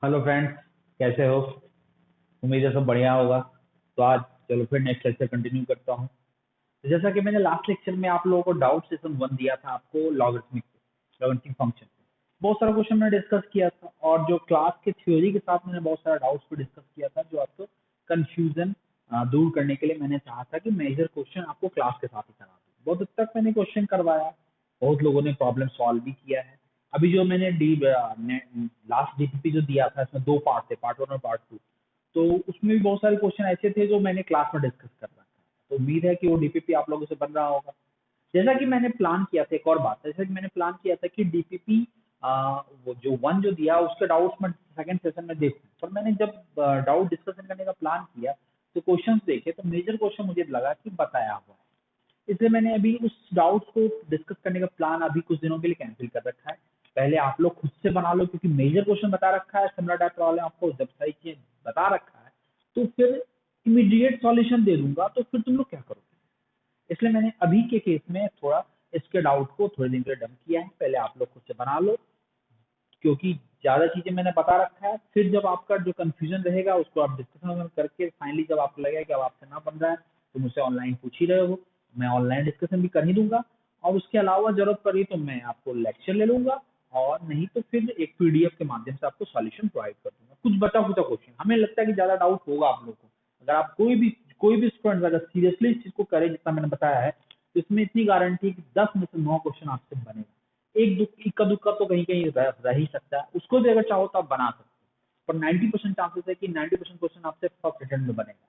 Hello friends, कैसे हो? उम्मीद है सब बढ़िया होगा। तो आज चलो फिर नेक्स्ट लेक्चर कंटिन्यू करता हूँ। तो जैसा कि मैंने लास्ट लेक्चर में आप लोगों को डाउट सेशन 1 दिया था आपको लॉगरिथमिक फंक्शन पे बहुत सारा क्वेश्चन मैंने डिस्कस किया था, और जो क्लास के थ्योरी के साथ मैंने बहुत सारा डाउट्स को डिस्कस किया था, जो आपको कंफ्यूजन दूर करने के लिए मैंने चाहा था कि मेजर क्वेश्चन आपको क्लास के साथ ही करा दूँ। बहुत हद तक मैंने क्वेश्चन करवाया, बहुत लोगों ने प्रॉब्लम सॉल्व भी किया है। अभी जो मैंने लास्ट डीपीपी जो दिया था, इसमें 2 पार्ट थे, पार्ट 1 और पार्ट 2। तो उसमें भी बहुत सारे क्वेश्चन ऐसे थे जो मैंने क्लास में डिस्कस कर रखा है। तो उम्मीद है कि वो डीपीपी आप लोगों से बन रहा होगा। जैसा कि मैंने प्लान किया था, एक और बात, जैसा कि मैंने प्लान किया था कि डीपीपी वो जो 1 जो दिया उसके डाउट्स में सेकंड सेशन में देखूं, पर मैंने जब डाउट डिस्कशन करने का प्लान किया तो क्वेश्चंस देखे तो मेजर क्वेश्चन मुझे लगा कि बताया हुआ है। इसलिए मैंने अभी उस डाउट्स को डिस्कस करने का प्लान अभी कुछ दिनों के लिए कैंसिल कर रखा है। पहले आप लोग खुद से बना लो, क्योंकि मेजर क्वेश्चन बता रखा है, सिमिलर टाइप प्रॉब्लम आपको जब सही चीज बता रखा है तो फिर इमीडिएट सॉल्यूशन दे दूंगा, तो फिर तुम लोग क्या करोगे? इसलिए मैंने अभी के केस में थोड़ा इसके डाउट को थोड़े दिन के लिए डंप किया है। पहले आप लोग खुद से बना लो, क्योंकि ज्यादा चीजें मैंने बता रखा है। फिर जब आपका जो कंफ्यूजन रहेगा उसको आप डिस्कशन करके फाइनली जब आपको लगेगा कि अब आपसे ना बन रहा है तो मुझसे ऑनलाइन पूछ ही रहे हो, मैं ऑनलाइन डिस्कशन भी कर ही दूंगा। और उसके अलावा जरूरत पड़ी तो मैं आपको लेक्चर ले लूंगा, और नहीं तो फिर एक पीडीएफ के माध्यम से आपको सॉल्यूशन प्रोवाइड कर दूंगा। कुछ बचा खुचा क्वेश्चन हमें लगता है कि ज्यादा डाउट होगा आप लोगों को। अगर आप कोई भी स्टूडेंट अगर सीरियसली इस चीज को करे जितना मैंने बताया है, तो इसमें इतनी गारंटी है कि 10 में से 9 क्वेश्चन आपसे बनेगा। एक दुख इक्का दुक्का तो कहीं कहीं रह ही सकता है, उसको भी अगर चाहो तो आप बना सकते हो, पर 90% चांसेस है कि 90% क्वेश्चन आपसे फर्स्ट अटेम्प्ट में बनेगा।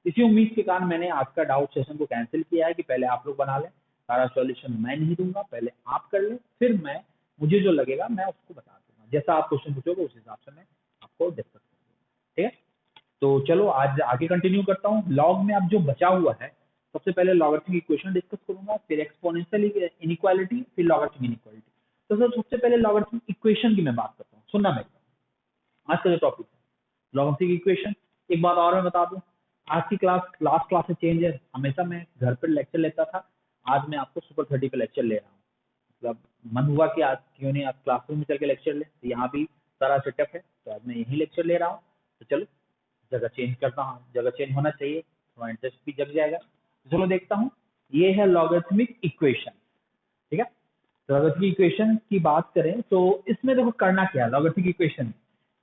इसी उम्मीद के कारण मैंने आज का डाउट सेशन को कैंसिल किया है कि पहले आप लोग बना लें। सारा सॉल्यूशन मैं नहीं दूंगा, पहले आप कर लें, फिर मैं मुझे जो लगेगा मैं उसको बता दूंगा। जैसा आप क्वेश्चन पूछोगे उस हिसाब से मैं आपको डिस्कस कर दूंगा। ठीक है? तो चलो आज आगे कंटिन्यू करता हूँ। लॉग में अब जो बचा हुआ है, सबसे पहले लॉगरिथमिक इक्वेशन डिस्कस करूंगा, फिर एक्सपोनेंशियल इनइक्वालिटी, फिर लॉगरिथमिक इनइक्वालिटी। तो सर सबसे पहले लॉगरिथमिक इक्वेशन की मैं बात करता हूँ, सुनना मेरे को। आज का जो टॉपिक है लॉगरिथमिक इक्वेशन। एक बात और मैं बता दूं, आज की क्लास लास्ट क्लास से चेंज है। हमेशा मैं घर पर लेक्चर लेता था, आज मैं आपको सुपर 30 पे लेक्चर ले रहा हूँ। मतलब मन हुआ कि आज क्यों नहीं आज क्लासरूम में चल के लेक्चर ले, तो यहाँ भी सारा सेटअप है, तो आज मैं यही लेक्चर ले रहा हूँ। तो चलो जगह चेंज करता हूँ, जगह चेंज होना चाहिए, थोड़ा इंटरेस्ट भी जग जाएगा। तो चलो देखता हूँ, ये है लॉगरिथमिक इक्वेशन। ठीक है? तो लॉगरिथमिक इक्वेशन की बात करें तो इसमें देखो करना क्या है लॉगरिथमिक इक्वेशन।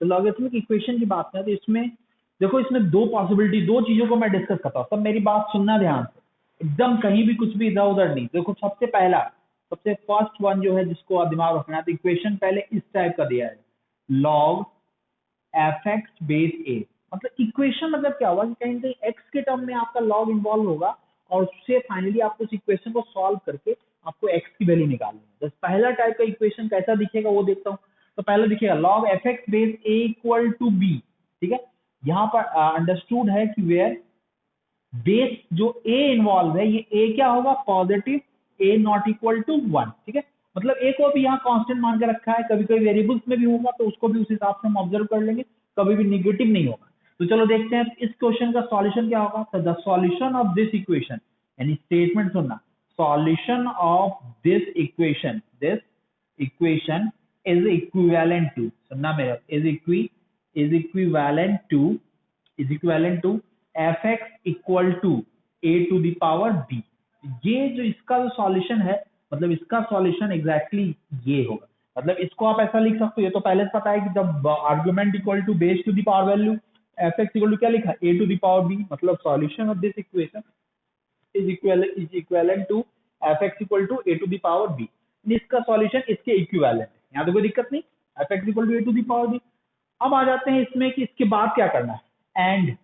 तो लॉगरिथमिक इक्वेशन की बात करें तो इसमें देखो, इसमें दो पॉसिबिलिटी, दो चीजों को मैं डिस्कस करता हूँ। सब मेरी बात सुनना ध्यान से, एकदम कहीं भी कुछ भी इधर उधर नहीं। देखो सबसे पहला, सबसे फर्स्ट वन जो है जिसको आप दिमाग रखना है, तो इक्वेशन पहले इस टाइप का दिया है, लॉग एफ एक्स बेस ए। मतलब इक्वेशन मतलब क्या होगा कि कहीं कहीं एक्स के टर्म में आपका लॉग इन्वॉल्व होगा, और उससे फाइनली आपको उस इक्वेशन को सॉल्व करके आपको एक्स की वैल्यू निकालनी है। तो पहला टाइप का इक्वेशन कैसा दिखेगा वो देखता हूँ। तो पहले दिखेगा log f x base a equal to b. ठीक है? यहाँ पर अंडरस्टूड है कि वेयर बेस जो ए इन्वॉल्व है, ये ए क्या होगा, positive, a not equal to 1। ठीक है? मतलब ए को भी यहाँ कांस्टेंट मान के रखा है, कभी कभी वेरिएबल्स में भी होगा तो उसको भी उस हिसाब से हम ऑब्जर्व कर लेंगे, कभी भी निगेटिव नहीं होगा। तो चलो देखते हैं इस क्वेश्चन का सॉल्यूशन क्या होगा। तो the solution of this equation, यानी स्टेटमेंट सुनना, solution of this equation is equivalent to, सुनना मेरा, is equivalent to f x equal to a to the power b. ये जो इसका जो सॉल्यूशन है, मतलब इसका सॉल्यूशन एग्जैक्टली ये होगा। मतलब इसको आप ऐसा लिख सकते हो, ये तो पहले से पता है कि जब argument equal to base to the power value, f x equal to क्या लिखा, a to the power b. मतलब solution of this equation is equivalent to f x equal to a to the power b. इसका solution इसके equivalent है, यहाँ तो कोई दिक्कत नहीं, f x equal to a to the power b. अब आ जाते हैं इसमें कि इसके बाद क्या करना है। एंड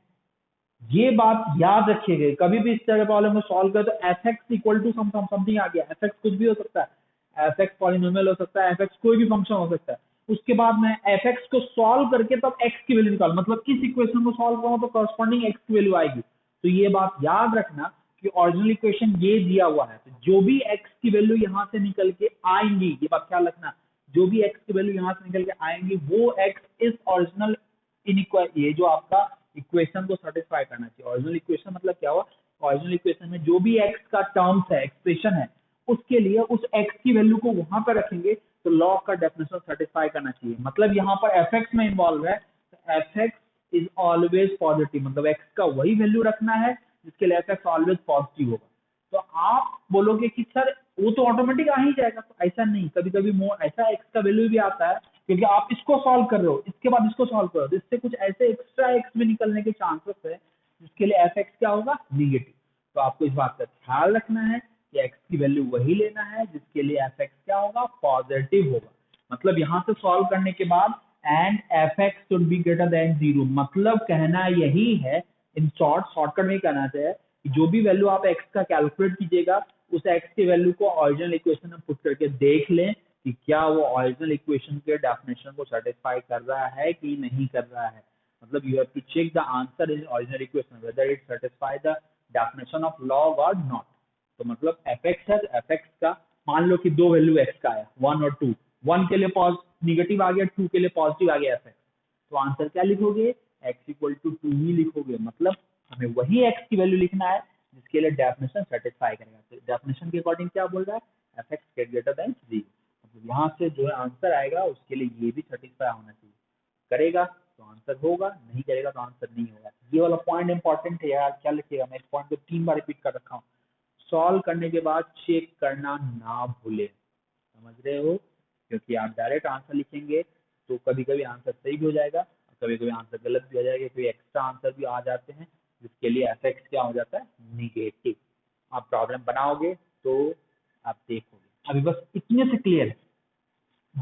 ये बात याद रखिएगा, कभी भी इस तरह प्रॉब्लम को सॉल्व करें तो f x equal to something आ गया, एफ एक्स कुछ भी हो सकता है, एफ एक्स पॉलिनोमियल हो सकता है, एफ एक्स कोई भी फंक्शन हो सकता है। उसके बाद मैं एफ एक्स को सॉल्व करके तब एक्स की वैल्यू निकाल, मतलब इस इक्वेशन को सॉल्व करूं तो करस्पॉन्डिंग एक्स की वैल्यू आएगी। तो ये बात याद रखना कि ओरिजिनल इक्वेशन ये दिया हुआ है, तो जो भी एक्स की वैल्यू यहाँ से निकल के आएंगी, ये बात ख्याल रखना, जो भी एक्स की वैल्यू यहाँ से निकल के आएंगी वो एक्स इस ओरिजिनल ये जो आपका इक्वेशन को सेटिस्फाई करना चाहिए। ओरिजिनल इक्वेशन मतलब क्या हुआ, ओरिजिनल इक्वेशन में जो भी एक्स का टर्म्स है, एक्सप्रेशन है, उसके लिए उस एक्स की वैल्यू को वहां पर रखेंगे तो लॉग का डेफिनेशन सेटिस्फाई करना चाहिए। मतलब यहाँ पर एफ एक्स में इन्वॉल्व है, तो f x is always positive, मतलब एक्स का वही वैल्यू रखना है जिसके लिए एफ एक्स ऑलवेज पॉजिटिव होगा। तो आप बोलोगे कि सर वो तो ऑटोमेटिक आ ही जाएगा, तो ऐसा नहीं, कभी कभी ऐसा एक्स का वैल्यू भी आता है क्योंकि आप इसको सॉल्व कर रहे हो, इसके बाद इसको सॉल्व करो, तो इससे कुछ ऐसे एक्स्ट्रा एक्स में निकलने के चांसेस है जिसके लिए एफ एक्स क्या होगा, निगेटिव। तो आपको इस बात का ख्याल रखना है कि एक्स की वैल्यू वही लेना है जिसके लिए एफ एक्स क्या होगा, पॉजिटिव होगा। मतलब यहाँ से सॉल्व करने के बाद and F x should be greater than 0, मतलब कहना यही है, इन शॉर्टकट में कहना चाहिए कि जो भी वैल्यू आप एक्स का कैलकुलेट कीजिएगा उस एक्स की वैल्यू को ओरिजिनल इक्वेशन में पुट करके देख लें कि क्या वो ओरिजिनल इक्वेशन के डेफिनेशन को सेटिस्फाई कर रहा है कि नहीं कर रहा है। मतलब you have to check the answer in original equation whether it satisfy the definition of log और नॉट। तो मतलब एफ एक्स है, एफ एक्स का मान लो कि दो वैल्यू एक्स का है 1 और 2, 1 के लिए निगेटिव आ गया, 2 के लिए पॉजिटिव आ गया एफ एक्स, तो आंसर क्या लिखोगे, एक्स इक्वल टू 2 ही लिखोगे। मतलब हमें वही एक्स की वैल्यू लिखना है जिसके लिए डेफिनेशन सेटिस्फाई करेगा। तो डेफिनेशन के अकॉर्डिंग क्या बोल रहा है, f x get greater than 0, मतलब यहाँ से जो है आंसर आएगा उसके लिए ये भी सेटिस्फाई होना चाहिए। करेगा तो आंसर होगा, नहीं करेगा तो आंसर नहीं होगा। ये वाला पॉइंट इंपॉर्टेंट है यार, क्या लिखिएगा, मैं इस पॉइंट को 3 बार रिपीट कर रखा हूँ। सॉल्व करने के बाद चेक करना ना भूले, समझ रहे हो, क्योंकि आप डायरेक्ट आंसर लिखेंगे तो कभी कभी आंसर सही भी हो जाएगा, कभी कभी आंसर गलत भी हो जाएगा, कोई एक्स्ट्रा आंसर भी आ जाते हैं जिसके लिए एफ एक्स क्या हो जाता है, निगेटिव। आप प्रॉब्लम बनाओगे तो आप देखोगे। अभी बस इतने से क्लियर है,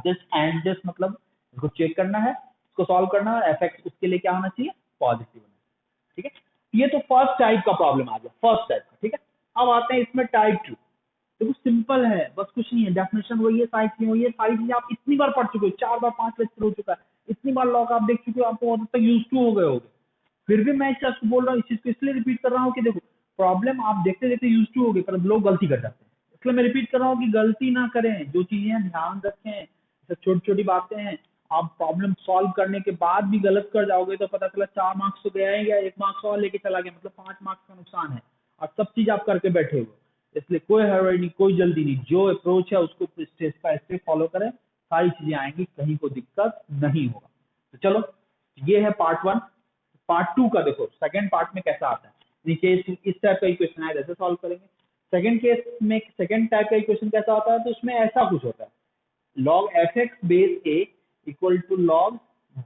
जस्ट एंड जस्ट मतलब इसको चेक करना है, इसको सॉल्व करना है, एफ एक्स उसके लिए क्या होना चाहिए, पॉजिटिव होना चाहिए। ठीक है, ये तो फर्स्ट टाइप का प्रॉब्लम आ गया, फर्स्ट टाइप का। ठीक है, अब आते हैं इसमें टाइप 2। देखो सिंपल है, बस कुछ नहीं है, डेफिनेशन वही है, सारी चीजें वही है, सारी चीजें आप इतनी बार पढ़ चुके हो, 4 बार 5 लेक्चर हो चुका है, इतनी बार लॉग आप देख चुके हो, आपको बहुत तक यूज टू हो गए होगे। फिर भी मैं इस चीज को बोल रहा हूँ, इस चीज को इसलिए रिपीट कर रहा हूँ कि देखो प्रॉब्लम आप देखते देखते यूज टू हो गए, पर लोग गलती कर जाते हैं, इसलिए मैं रिपीट कर रहा हूँ कि गलती ना करें, जो चीजें ध्यान रखें, छोटी छोटी बातें हैं। आप प्रॉब्लम सॉल्व करने के बाद भी गलत कर जाओगे तो पता चला 4 मार्क्स तो गया ही गया, 1 मार्क्स और लेके चला गया, मतलब 5 मार्क्स का नुकसान है, और सब चीज आप करके बैठे हो। इसलिए कोई हड़बड़ी नहीं, कोई जल्दी नहीं, जो अप्रोच है उसको स्टेप बाय स्टेप फॉलो करें, सारी चीजें आएंगी, कहीं को दिक्कत नहीं होगा। तो चलो, ये है पार्ट 1। पार्ट 2 का देखो, सेकंड पार्ट में कैसा आता है, नीचे इस टाइप का इक्वेशन है, जैसे सॉल्व करेंगे। सेकंड केस में सेकंड टाइप का इक्वेशन कैसा होता है, तो उसमें ऐसा कुछ होता है, log fx base a equal to log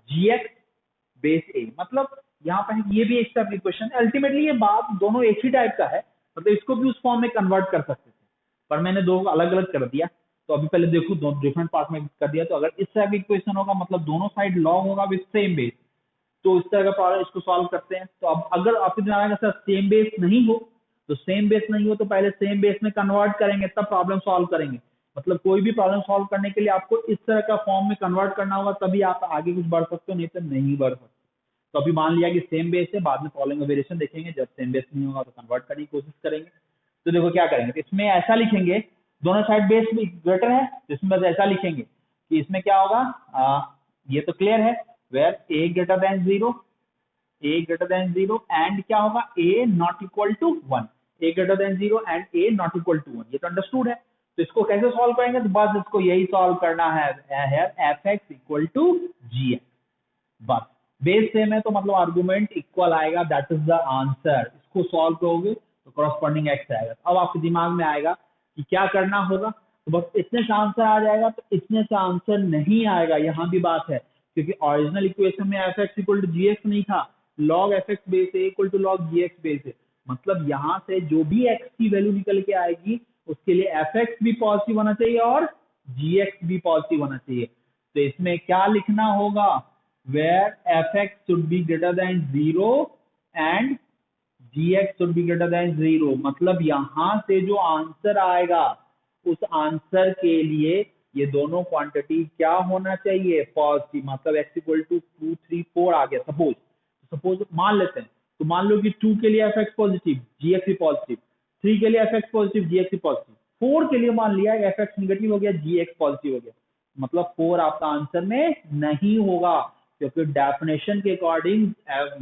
gx base a। मतलब यहाँ पर ये भी एक टाइप इक्वेशन है, अल्टीमेटली ये बात दोनों एक ही टाइप का है, मतलब इसको भी उस फॉर्म में कन्वर्ट कर सकते थे, पर मैंने दो अलग अलग कर दिया। तो अभी पहले देखो, दो डिफरेंट पार्ट में कर दिया, तो अगर इस टाइप का इक्वेशन होगा मतलब दोनों साइड log होगा विद सेम बेस, तो इस तरह का प्रॉब्लम, इसको सॉल्व करते हैं। तो अब अगर आपके दिमाग में सर सेम बेस नहीं हो, तो सेम बेस नहीं हो तो पहले सेम बेस में कन्वर्ट करेंगे तब प्रॉब्लम सॉल्व करेंगे। मतलब कोई भी प्रॉब्लम सॉल्व करने के लिए आपको इस तरह का फॉर्म में कन्वर्ट करना होगा, तभी आप आगे कुछ बढ़ सकते हो, नहीं तो नहीं बढ़ सकते। तो अभी मान लिया कि सेम बेस है, बाद में फॉलोइंग वेरिएशन देखेंगे, जब सेम बेस नहीं होगा तो कन्वर्ट करने की कोशिश करेंगे। तो देखो क्या करेंगे, इसमें ऐसा लिखेंगे, दोनों साइड बेस ग्रेटर है, तो इसमें बस ऐसा लिखेंगे कि इसमें क्या होगा, ये तो क्लियर है, where a greater than 0, a greater than 0 and क्या होगा, a not equal to 1, a greater than 0 and a not equal to 1, ये तो अंडरस्टूड है। तो इसको कैसे सॉल्व करेंगे, तो बस इसको यही सॉल्व करना है, f x equal to g x, बस बेस सेम है तो मतलब आर्गुमेंट इक्वल आएगा, दैट इज द आंसर। इसको सॉल्व करोगे तो कॉरस्पॉन्डिंग एक्स आएगा। अब आपके दिमाग में आएगा कि क्या करना होगा, तो बस इतने से आंसर आ जाएगा, तो इतने से आंसर नहीं आएगा, यहाँ भी बात है, क्योंकि ओरिजिनल इक्वेशन में f x equal to g x नहीं था, log f x base a equal to log g x base है। मतलब यहाँ से जो भी एक्स की वैल्यू निकल के आएगी उसके लिए एफ एक्स भी पॉजिटिव होना चाहिए और जी एक्स भी पॉजिटिव होना चाहिए। तो इसमें क्या लिखना होगा, where fx should be greater than 0 and gx should be greater than 0। मतलब यहां से जो आंसर आएगा उस आंसर के लिए ये दोनों क्वांटिटी क्या होना चाहिए, पॉजिटिव। मतलब x इक्वल टू 2 3 4 आ गया, सपोज मान लेते हैं, तो मान लो कि 2 के लिए fx पॉजिटिव, gx भी पॉजिटिव, 3 के लिए fx पॉजिटिव, gx भी पॉजिटिव, 4 के लिए मान लिया fx निगेटिव हो गया, gx पॉजिटिव हो गया, मतलब 4 आपका आंसर में नहीं होगा, क्योंकि डेफिनेशन के अकॉर्डिंग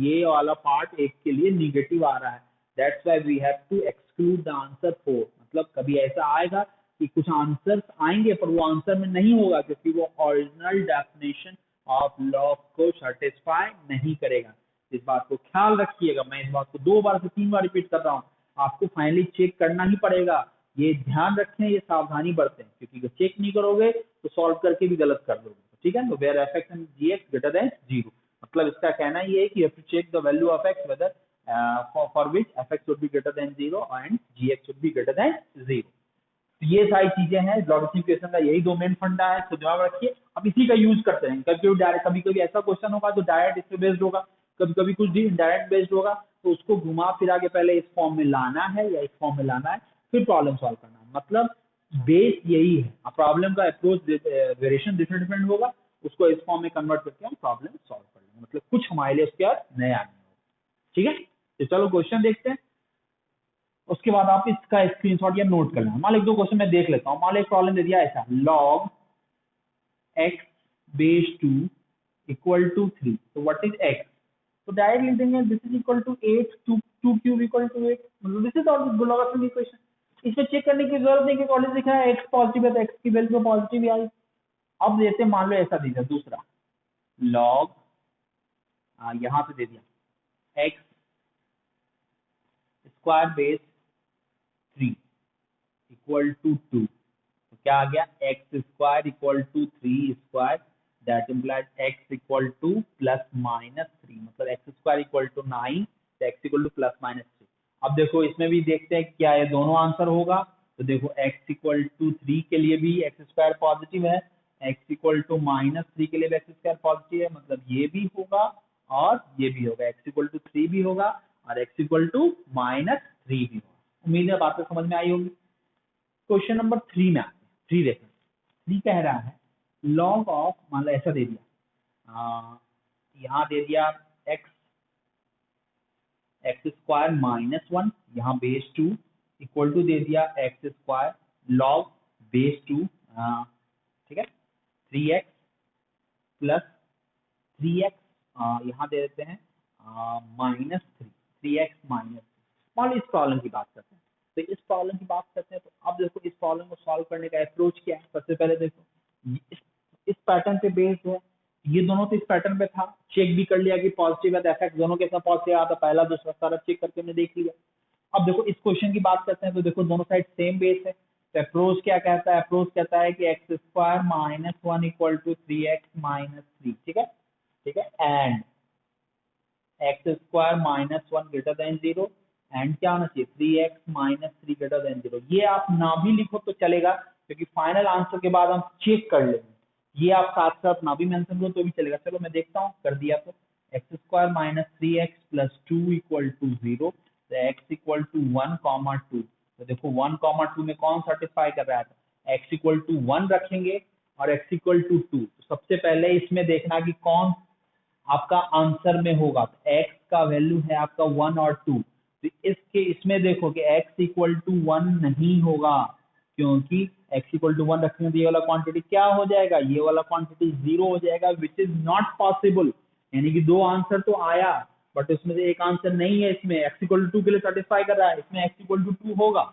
ये वाला पार्ट एक के लिए निगेटिव आ रहा है, that's why we have to exclude the answer 4। मतलब कभी ऐसा आएगा कि कुछ आंसर्स आएंगे पर वो आंसर में नहीं होगा क्योंकि वो ओरिजिनल डेफिनेशन ऑफ लॉग को सेटिस्फाई नहीं करेगा। इस बात को ख्याल रखिएगा, मैं इस बात को 2 बार से 3 बार रिपीट कर रहा हूँ, आपको फाइनली चेक करना ही पड़ेगा। ये ध्यान रखें, ये सावधानी बरतें, क्योंकि अगर चेक नहीं करोगे तो सॉल्व करके भी गलत कर दोगे। ठीक है, तो where f) and gx greater than 0, मतलब इसका कहना ये है कि you have to check the value of x whether for which f(x) should be greater than 0 and gx should be greater than 0। ये सारी चीजें हैं लॉगरिथमिक इक्वेशन का, यही दो मेन फंडा है, तो दिमाग रखिए। अब इसी का यूज करते हैं, कभी कभी ऐसा क्वेश्चन होगा तो डायरेक्ट इस पे बेस्ड होगा, कभी कभी कुछ इनडायरेक्ट बेस्ड होगा, तो उसको घुमा फिरा के पहले इस फॉर्म में लाना है या इस फॉर्म में लाना है, फिर प्रॉब्लम सॉल्व करना है। मतलब बेस यही है, प्रॉब्लम का अप्रोच वेरिएशन डिफरेंट होगा, उसको इस फॉर्म में कन्वर्ट करके हम प्रॉब्लम सॉल्व कर लेंगे, मतलब कुछ हमारे लिए उसके बाद नया नहीं होगा। ठीक है, तो चलो क्वेश्चन देखते हैं, उसके बाद आप इसका स्क्रीनशॉट या नोट कर लेना। मान लो 1-2 क्वेश्चन मैं देख लेता हूँ। मान लो एक प्रॉब्लम दे दिया ऐसा, log x base 2 equal to 3, तो व्हाट इज x, तो डायरेक्ट लिख देंगे this is equal to 8, 2 cube equal to 8, मतलब this is our logarithmic equation. इसमें चेक करने की जरूरत नहीं कि कॉलेज लिखा है x पॉजिटिव है तो x की वैल्यू पॉजिटिव ही आई। अब देते मान लो ऐसा दीजिए दूसरा, log यहाँ पे दे दिया x square base 3 equal to 2, तो क्या आ गया, x square equal to 3 square, that implies x equal to plus minus 3, मतलब एक्स स्क्वायर इक्वल टू 9, तो x equal to plus minus 3। अब देखो इसमें भी देखते हैं क्या ये दोनों आंसर होगा, तो देखो एक्स इक्वल टू 3 के लिए भी एक्स स्क्वायर पॉजिटिव है, एक्स इक्वल टू माइनस 3 के लिए भी एक्स स्क्वायर पॉजिटिव है, मतलब ये भी होगा और ये भी होगा, एक्स इक्वल टू 3 भी होगा और एक्स इक्वल टू माइनस 3 भी होगा। उम्मीद है बातें समझ में आई होगी। क्वेश्चन नंबर 3 में आते हैं। 3 देखें, 3 कह रहा है लॉग ऑफ, मान लो ऐसा दे दिया, यहाँ दे दिया एक्स स्क्वायर माइनस 1, यहाँ बेस 2 इक्वल टू दे दिया एक्स स्क्वायर लॉग बेस 2, ठीक है, 3x प्लस 3x, यहाँ दे देते हैं माइनस 3x माइनस। मान लो इस प्रॉब्लम की बात करते हैं, तो इस प्रॉब्लम की बात करते हैं, तो अब देखो इस प्रॉब्लम को सॉल्व करने का अप्रोच क्या है। सबसे पहले देखो इस पैटर्न पे बेस्ड है, ये दोनों तो इस पैटर्न पे था, चेक भी कर लिया कि पॉजिटिव है, तो एफएक्स दोनों के साथ पॉजिटिव आता, पहला दूसरा सारा चेक करके हमने देख लिया। अब देखो इस क्वेश्चन की बात करते हैं, तो देखो दोनों साइड सेम बेस है, तो अप्रोच क्या कहता है, अप्रोच कहता है कि x square minus 1 equal to 3x minus 3, ठीक है, ठीक है, and x square minus 1 greater than 0, and क्या होना चाहिए 3x माइनस 3 ग्रेटर देन 0। ये आप ना भी लिखो तो चलेगा, क्योंकि फाइनल आंसर के बाद हम चेक कर लेंगे, ये आप साथ साथ ना भी मेंशन करो तो भी चलेगा। चलो मैं देखता हूँ, कर दिया, तो x square minus 3x plus 2 equal to 0, तो एक्स इक्वल टू 1,2, तो देखो 1,2 में कौन सेटिस्फाई कर रहा है, तो एक्स इक्वल टू 1 रखेंगे और एक्स इक्वल टू 2। सबसे पहले इसमें देखना कि कौन आपका आंसर में होगा, तो x का वैल्यू है आपका 1 और 2, तो इसमें देखो कि x इक्वल टू 1 नहीं होगा, क्योंकि x इक्वल टू 1 रखने में ये वाला क्वांटिटी क्या हो जाएगा, ये वाला क्वांटिटी 0 हो जाएगा, विच इज नॉट पॉसिबल। यानी कि 2 आंसर तो आया बट उसमें से एक आंसर नहीं है, इसमें x इक्वल टू 2 के लिए सेटिस्फाई कर रहा है, इसमें x इक्वल टू 2 होगा,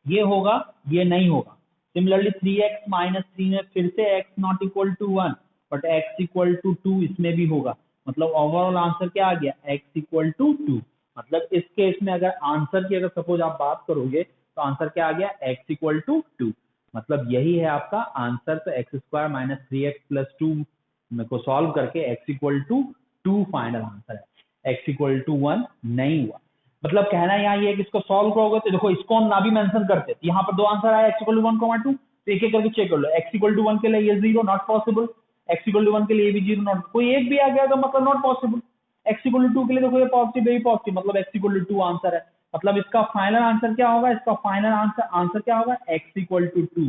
ये होगा, ये नहीं होगा। सिमिलरली 3x माइनस 3 में फिर से x not equal to 1, but x equal to 2 इसमें भी होगा, मतलब ओवरऑल आंसर क्या आ गया, x इक्वल टू 2। मतलब इस केस में अगर आंसर की अगर सपोज आप बात करोगे तो आंसर क्या आ गया, x इक्वल टू 2, मतलब यही है आपका आंसर। तो x square minus 3x plus 2 को सॉल्व करके x equal to 2 final answer है, x इक्वल टू 1 नहीं हुआ। मतलब कहना यहाँ ये है कि इसको सॉल्व करोगे तो देखो इसको हम ना भी मेंशन करते, यहाँ पर 2 आंसर आया x इक्वल टू 1,2, तो एक एक करके चेक कर लो, x इक्वल टू 1 के लिए ये 0 not possible, x equal to 1 के लिए भी 0 नॉट, कोई एक भी आ गया तो मतलब not possible, x equal to 2 के लिए देखो ये पॉजिटिव है, पॉजिटिव, मतलब x इक्वल टू 2 आंसर है। मतलब इसका फाइनल आंसर क्या होगा, इसका फाइनल आंसर क्या होगा, x equal to 2,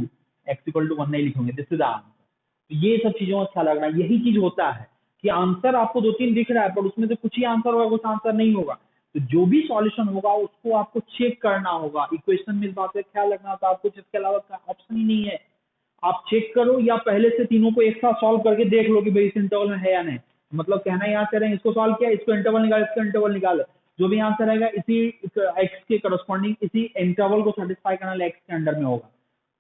x equal to 1 नहीं लिखोगे, दिस इज द आंसर। तो ये सब चीजों का ख्याल रखना, यही चीज होता है कि आंसर आपको 2-3 दिख रहा है पर उसमें से कुछ ही आंसर होगा, कुछ आंसर नहीं होगा, तो जो भी सॉल्यूशन होगा उसको आपको चेक करना होगा। इक्वेशन में इस बात का ख्याल रखना होता है, आपको इसके अलावा ऑप्शन ही नहीं है, आप चेक करो या पहले से तीनों को एक साथ सॉल्व करके देख लो कि भाई इस इंटरवल में है या नहीं। मतलब कहना यहाँ से रहे, इसको सॉल्व किया, इसको इंटरवल निकाल, इसको इंटरवल निकाल, जो भी आंसर आएगा इसी एक्स के करस्पॉन्डिंग इसी इंटरवल को सेटिस्फाई करना एक्स के अंडर में होगा।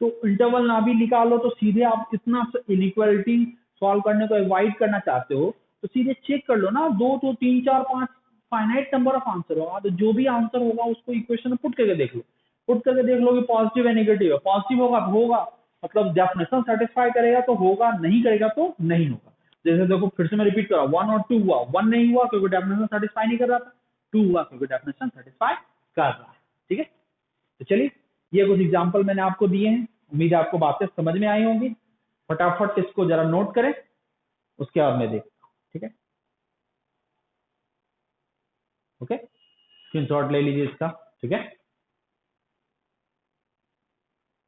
तो इंटरवल ना भी निकालो तो सीधे आप इतना इनइक्वालिटी सॉल्व करने को अवॉइड करना चाहते हो तो सीधे चेक कर लो ना, 2 तो 3 4 5 फाइनाइट नंबर ऑफ आंसर होगा, तो जो भी आंसर होगा उसको इक्वेशन में पुट करके देख लो, पुट करके देख लो कि पॉजिटिव है नेगेटिव है। पॉजिटिव होगा तो होगा, मतलब डेफिनेशन सेटिस्फाई करेगा तो होगा, नहीं करेगा तो नहीं होगा। जैसे देखो फिर से मैं रिपीट कर रहा हूँ, 1 और 2 हुआ, 1 नहीं हुआ क्योंकि डेफिनेशन सेटिस्फाई नहीं कर रहा था, 2 हुआ क्योंकि डेफिनेशन सेटिस्फाई कर रहा है। ठीक है, तो चलिए ये कुछ एग्जाम्पल मैंने आपको दिए हैं, उम्मीद है आपको बातें समझ में आई होंगी। फटाफट इसको जरा नोट करें, उसके बाद मैं देखता हूँ। ठीक है, ओके, स्क्रीनशॉट ले लीजिए इसका। ठीक है,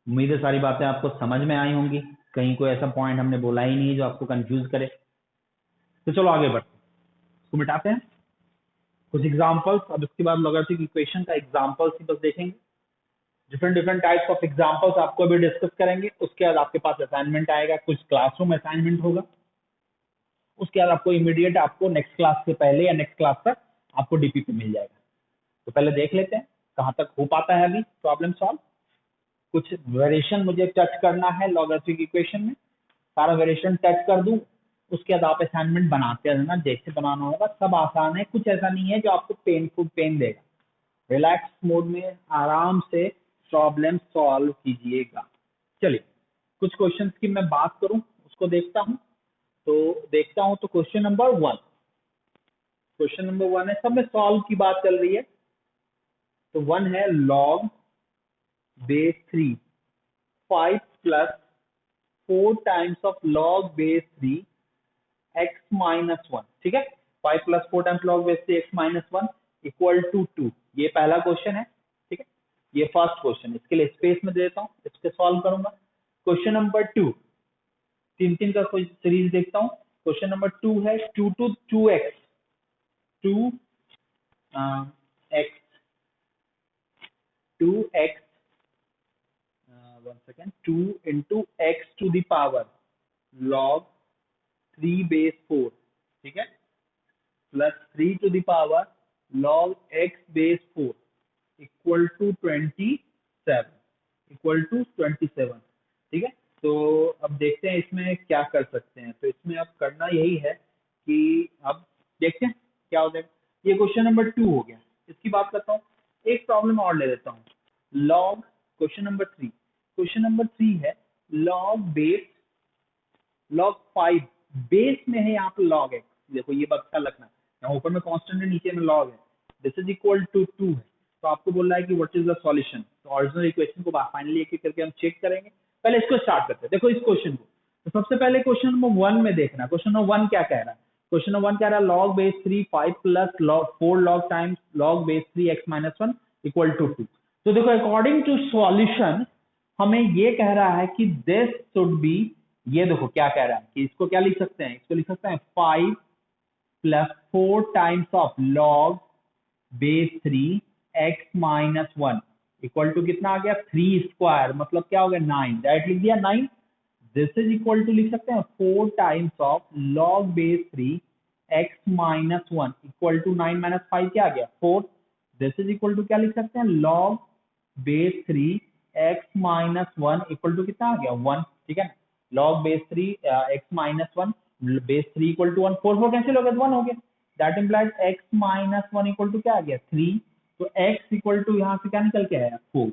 उम्मीद है सारी बातें आपको समझ में आई होंगी, कहीं कोई ऐसा पॉइंट हमने बोला ही नहीं जो आपको कंफ्यूज करे। तो चलो आगे बढ़ते हैं, इसको मिटाते हैं। कुछ एग्जांपल्स, अब इसके बाद लॉगरिथमिक इक्वेशन का एग्जांपल्स ही बस देखेंगे। Different different types of examples आपको अभी डिस्कस करेंगे, उसके बाद आपके पास असाइनमेंट आएगा, कुछ क्लासरूम असाइनमेंट होगा, उसके बाद आपको इमीडिएट आपको नेक्स्ट क्लास से पहले या नेक्स्ट क्लास तक आपको डीपीपी मिल जाएगा। तो पहले देख लेते हैं कहाँ तक हो पाता है अभी प्रॉब्लम सॉल्व। कुछ वेरिएशन मुझे टच करना है लॉगरिथमिक इक्वेशन में, सारा वेरिएशन टच कर दूं, उसके बाद आप असाइनमेंट बनाते रहना, जैसे बनाना होगा सब आसान है, कुछ ऐसा नहीं है जो आपको पेन देगा। रिलैक्स मोड में आराम से प्रॉब्लम सॉल्व कीजिएगा। चलिए कुछ क्वेश्चंस की मैं बात करूं, उसको देखता हूं। तो क्वेश्चन नंबर 1, क्वेश्चन नंबर 1 है, सब में सॉल्व की बात चल रही है। तो 1 है log base 3 5 plus 4 times of log base 3 x minus 1। ठीक है, 5 plus 4 times log base 3 x minus 1 equal to 2। ये पहला क्वेश्चन है। ठीक है, ये फर्स्ट क्वेश्चन, इसके लिए स्पेस में दे देता हूँ, इसके सॉल्व करूंगा। क्वेश्चन नंबर 2, तीन तीन का कोई सीरीज देखता हूँ। क्वेश्चन नंबर 2 है 2 to 2x 2x 2 into x to the power log 3 base 4। ठीक है, plus 3 to the power log x base 4 equal to 27। ठीक है, तो अब देखते हैं इसमें क्या कर सकते हैं। तो इसमें अब करना यही है कि अब देखते हैं क्या हो जाएगा। ये क्वेश्चन नंबर 2 हो गया। इसकी बात करता हूँ, एक प्रॉब्लम और ले लेता हूँ। लॉग क्वेश्चन नंबर 3 है लॉग बेस log 5 बेस में है यहाँ पे log x। देखो ये बात ख्याल रखना, यहाँ ऊपर में कांस्टेंट है, नीचे में log है, दिस इज इक्वल टू 2 है। तो आपको बोल रहा है कि व्हाट इज द सॉल्यूशन। तो ओरिजिनल इक्वेशन को फाइनली एक एक करके हम चेक करेंगे। पहले इसको स्टार्ट करते हैं। देखो इस क्वेश्चन को, तो सबसे पहले क्वेश्चन नंबर 1 में देखना, क्वेश्चन नंबर 1 क्या कह रहा है। क्वेश्चन नंबर 1 कह रहा है log base 3 5 plus 4 log times log base 3 x minus 1 equal to 2। तो देखो अकॉर्डिंग टू सॉल्यूशन हमें ये कह रहा है कि दिस शुड बी, ये देखो क्या कह रहा है कि इसको क्या लिख सकते हैं, इसको लिख सकते हैं 5 plus 4 times of log base 3 x minus 1 equal to कितना आ गया 3 स्क्वायर, मतलब क्या हो गया 9, डायरेक्ट लिख दिया 9। दिस इज इक्वल टू लिख सकते हैं 4 times of log base 3 x minus 1 equal to 9 minus 5 क्या आ गया 4। दिस इज इक्वल टू क्या लिख सकते हैं log base 3 x minus 1 equal to कितना आ गया 1। ठीक है, log base 3 x minus 1 base 3 equal to 1, 4 cancel हो गया तो 1 हो गया। That implies x minus 1 equal to क्या आ गया 3। तो x इक्वल टू यहाँ से क्या निकल के आया 4।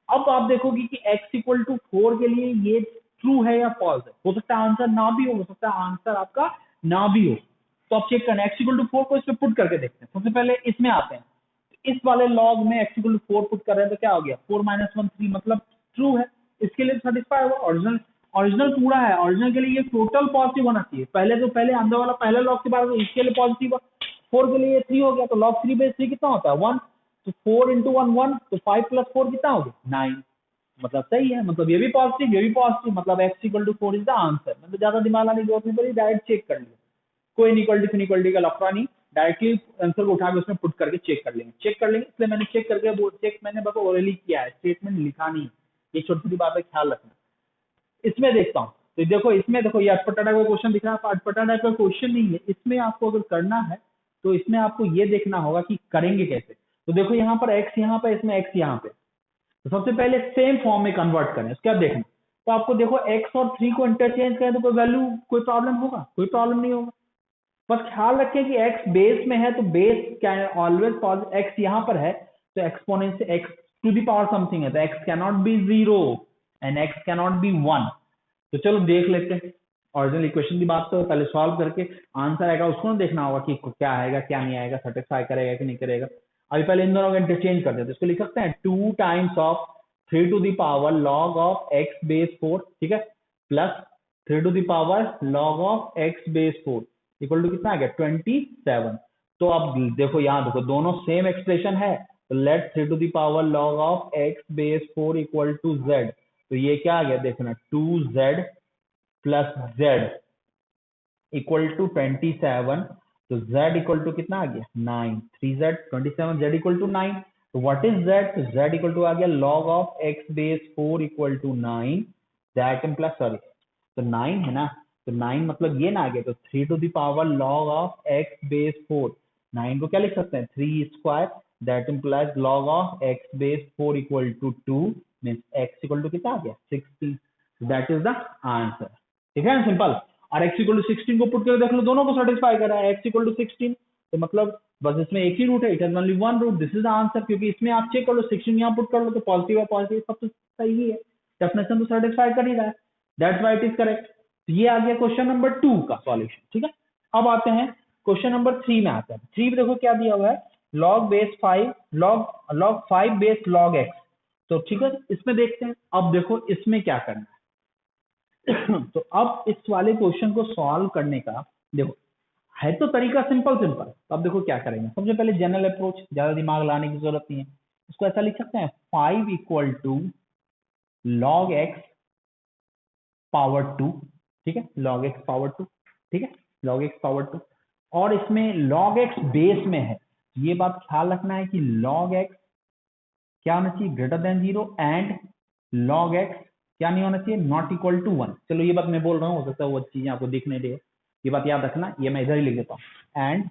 अब आप देखोगे कि x इक्वल टू 4 के लिए ये ट्रू है या फॉल्स है। हो सकता है आंसर ना भी हो सकता है आंसर आपका ना भी हो। तो आप चेक करना x इक्वल टू 4 को इसमें पुट करके देखते हैं। सबसे पहले इसमें आते हैं, इस वाले लॉग में x इक्वल टू 4 पुट कर रहे हैं तो क्या हो गया 4 माइनस 1 3, मतलब ट्रू है। इसके लिए सेटिस्फाई हुआ, ओरिजिनल पूरा है। ओरिजिनल के लिए ये टोटल पॉजिटिव होना चाहिए। पहले अंदर वाला पहले लॉग के बाद इसके लिए पॉजिटिव हुआ, 4 के लिए ये 3 हो गया। तो log 3 बेस 3 कितना होता है 1। तो 4 इंटू 1 1, तो 5 प्लस 4 कितना हो गया 9, मतलब सही है। मतलब ये भी पॉजिटिव ये भी पॉजिटिव, मतलब x equal to 4 is the answer. मतलब ज्यादा दिमाग लाने की जरूरत नहीं पड़ी, डायरेक्ट चेक कर लिया, कोई इनइक्वालिटी का लफड़ा नहीं, डायरेक्टली आंसर को उठा के उसमें पुट करके चेक कर लेंगे। इसलिए मैंने चेक करके मैंने बस ओरली किया है, स्टेटमेंट लिखा नहीं। ये छोटी छोटी बातें ख्याल रखना। इसमें देखता हूँ, तो देखो इसमें देखो ये अटपटा टाइप का क्वेश्चन दिख रहा है, अटपटा टाइप का क्वेश्चन नहीं है। इसमें आपको अगर करना है तो इसमें आपको ये देखना होगा कि करेंगे कैसे। तो देखो यहाँ पर x यहाँ पे, इसमें x यहाँ पे, तो सबसे पहले सेम फॉर्म में कन्वर्ट करें, उसके बाद देखना। तो आपको देखो x और 3 को इंटरचेंज करें तो कोई वैल्यू, कोई प्रॉब्लम होगा? कोई प्रॉब्लम नहीं होगा। बस ख्याल रखें कि x बेस में है तो base can always positive, x यहाँ पर है तो एक्सपोनेंट से x to the power something है, तो x cannot be 0 and x cannot be 1। तो चलो देख लेते हैं ओरिजिनल इक्वेशन की बात। तो पहले सॉल्व करके आंसर आएगा उसको ना देखना होगा कि क्या आएगा क्या नहीं आएगा, सेटिस्फाई करेगा कि नहीं करेगा। अभी पहले इन दोनों का इंटरचेंज कर देते, इसको लिख सकते हैं 2 times of 3 to the power log of x base 4, ठीक है, plus 3 to the power log of x base 4 equal to कितना आ गया 27। तो अब देखो यहाँ देखो दोनों सेम एक्सप्रेशन है, तो let 3 to the power log of x base 4 equal to z। तो ये क्या आ गया देखना 2z plus z equal to 27। तो z इक्वल टू कितना आ गया 9, 3z 27, z इक्वल टू 9। तो व्हाट इज z? तो z इक्वल टू आ गया log of x base 4 equal to 9, that plus sorry तो 9 है ना, तो 9 मतलब ये ना आ गया, तो 3 to the power log of x base 4, 9 को क्या लिख सकते हैं 3 square, that implies log of x base 4 equal to 2 means x equal to कितना आ गया 16। That is the answer. ठीक है, सिंपल। और x इक्वल टू 16 को पुट करके देख लो, दोनों को सेटिस्फाई कर रहा है। x इक्वल टू 16 तो मतलब बस इसमें एक ही रूट है, it has only one root, this is the answer. क्योंकि इसमें आप चेक कर लो 16 यहाँ पुट कर लो तो पॉजिटिव है, पॉजिटिव सब तो सही है, डेफिनेशन तो सेटिस्फाई कर ही रहा है, that's why it is correct. तो ये आ गया क्वेश्चन नंबर 2 का सॉल्यूशन। ठीक है, अब आते हैं क्वेश्चन नंबर 3 में आते हैं। 3 में देखो क्या दिया हुआ है, log base 5 log 5 base log x। तो ठीक है, इसमें देखते हैं। अब देखो इसमें क्या करना है तो अब इस वाले क्वेश्चन को सॉल्व करने का देखो है तो तरीका सिंपल सिंपल। तो अब देखो क्या करेंगे, सबसे पहले जनरल अप्रोच, ज्यादा दिमाग लाने की जरूरत नहीं है। इसको ऐसा लिख सकते हैं 5 equal to log x power 2, ठीक है, log x पावर 2, ठीक है, log x पावर 2। और इसमें log x बेस में है, ये बात ख्याल रखना है कि log x क्या होना चाहिए greater than 0 and log x क्या नहीं होना चाहिए नॉट इक्वल टू 1। चलो ये बात मैं बोल रहा हूँ, हो सकता है वो चीजें आपको दिख नहीं रही, ये बात याद रखना, ये मैं इधर ही लिख देता हूँ and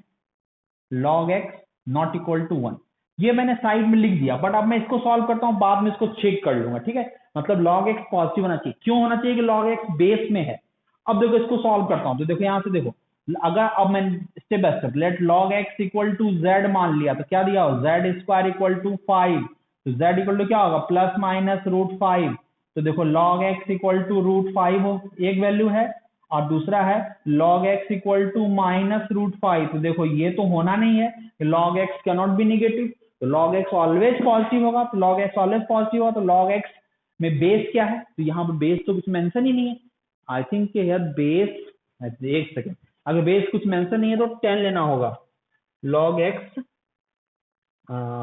log x not equal to 1। ये मैंने साइड में लिख दिया, बट अब मैं इसको सॉल्व करता हूँ, बाद में इसको चेक कर लूंगा। ठीक है, मतलब log x पॉजिटिव होना चाहिए। क्यों होना चाहिए कि log x बेस में है। अब देखो इसको सॉल्व करता हूँ, तो देखो यहाँ से देखो, अगर अब मैं step by step let log x equal to z मान लिया, तो क्या दिया हो z स्क्वायर इक्वल टू 5, तो z इक्वल टू क्या होगा प्लस माइनस रूट 5। तो देखो log x equal to root 5 हो एक वैल्यू है, और दूसरा है log x equal to minus root 5। तो देखो ये तो होना नहीं है, log x can not B negative, तो log x ऑलवेज पॉजिटिव होगा। तो log x ऑलवेज पॉजिटिव होगा, तो log x में बेस क्या है, तो यहाँ पर बेस तो कुछ मेंशन ही नहीं है। आई थिंक यार बेस, एक सेकेंड, अगर बेस कुछ मेंशन नहीं है तो 10 लेना होगा। log x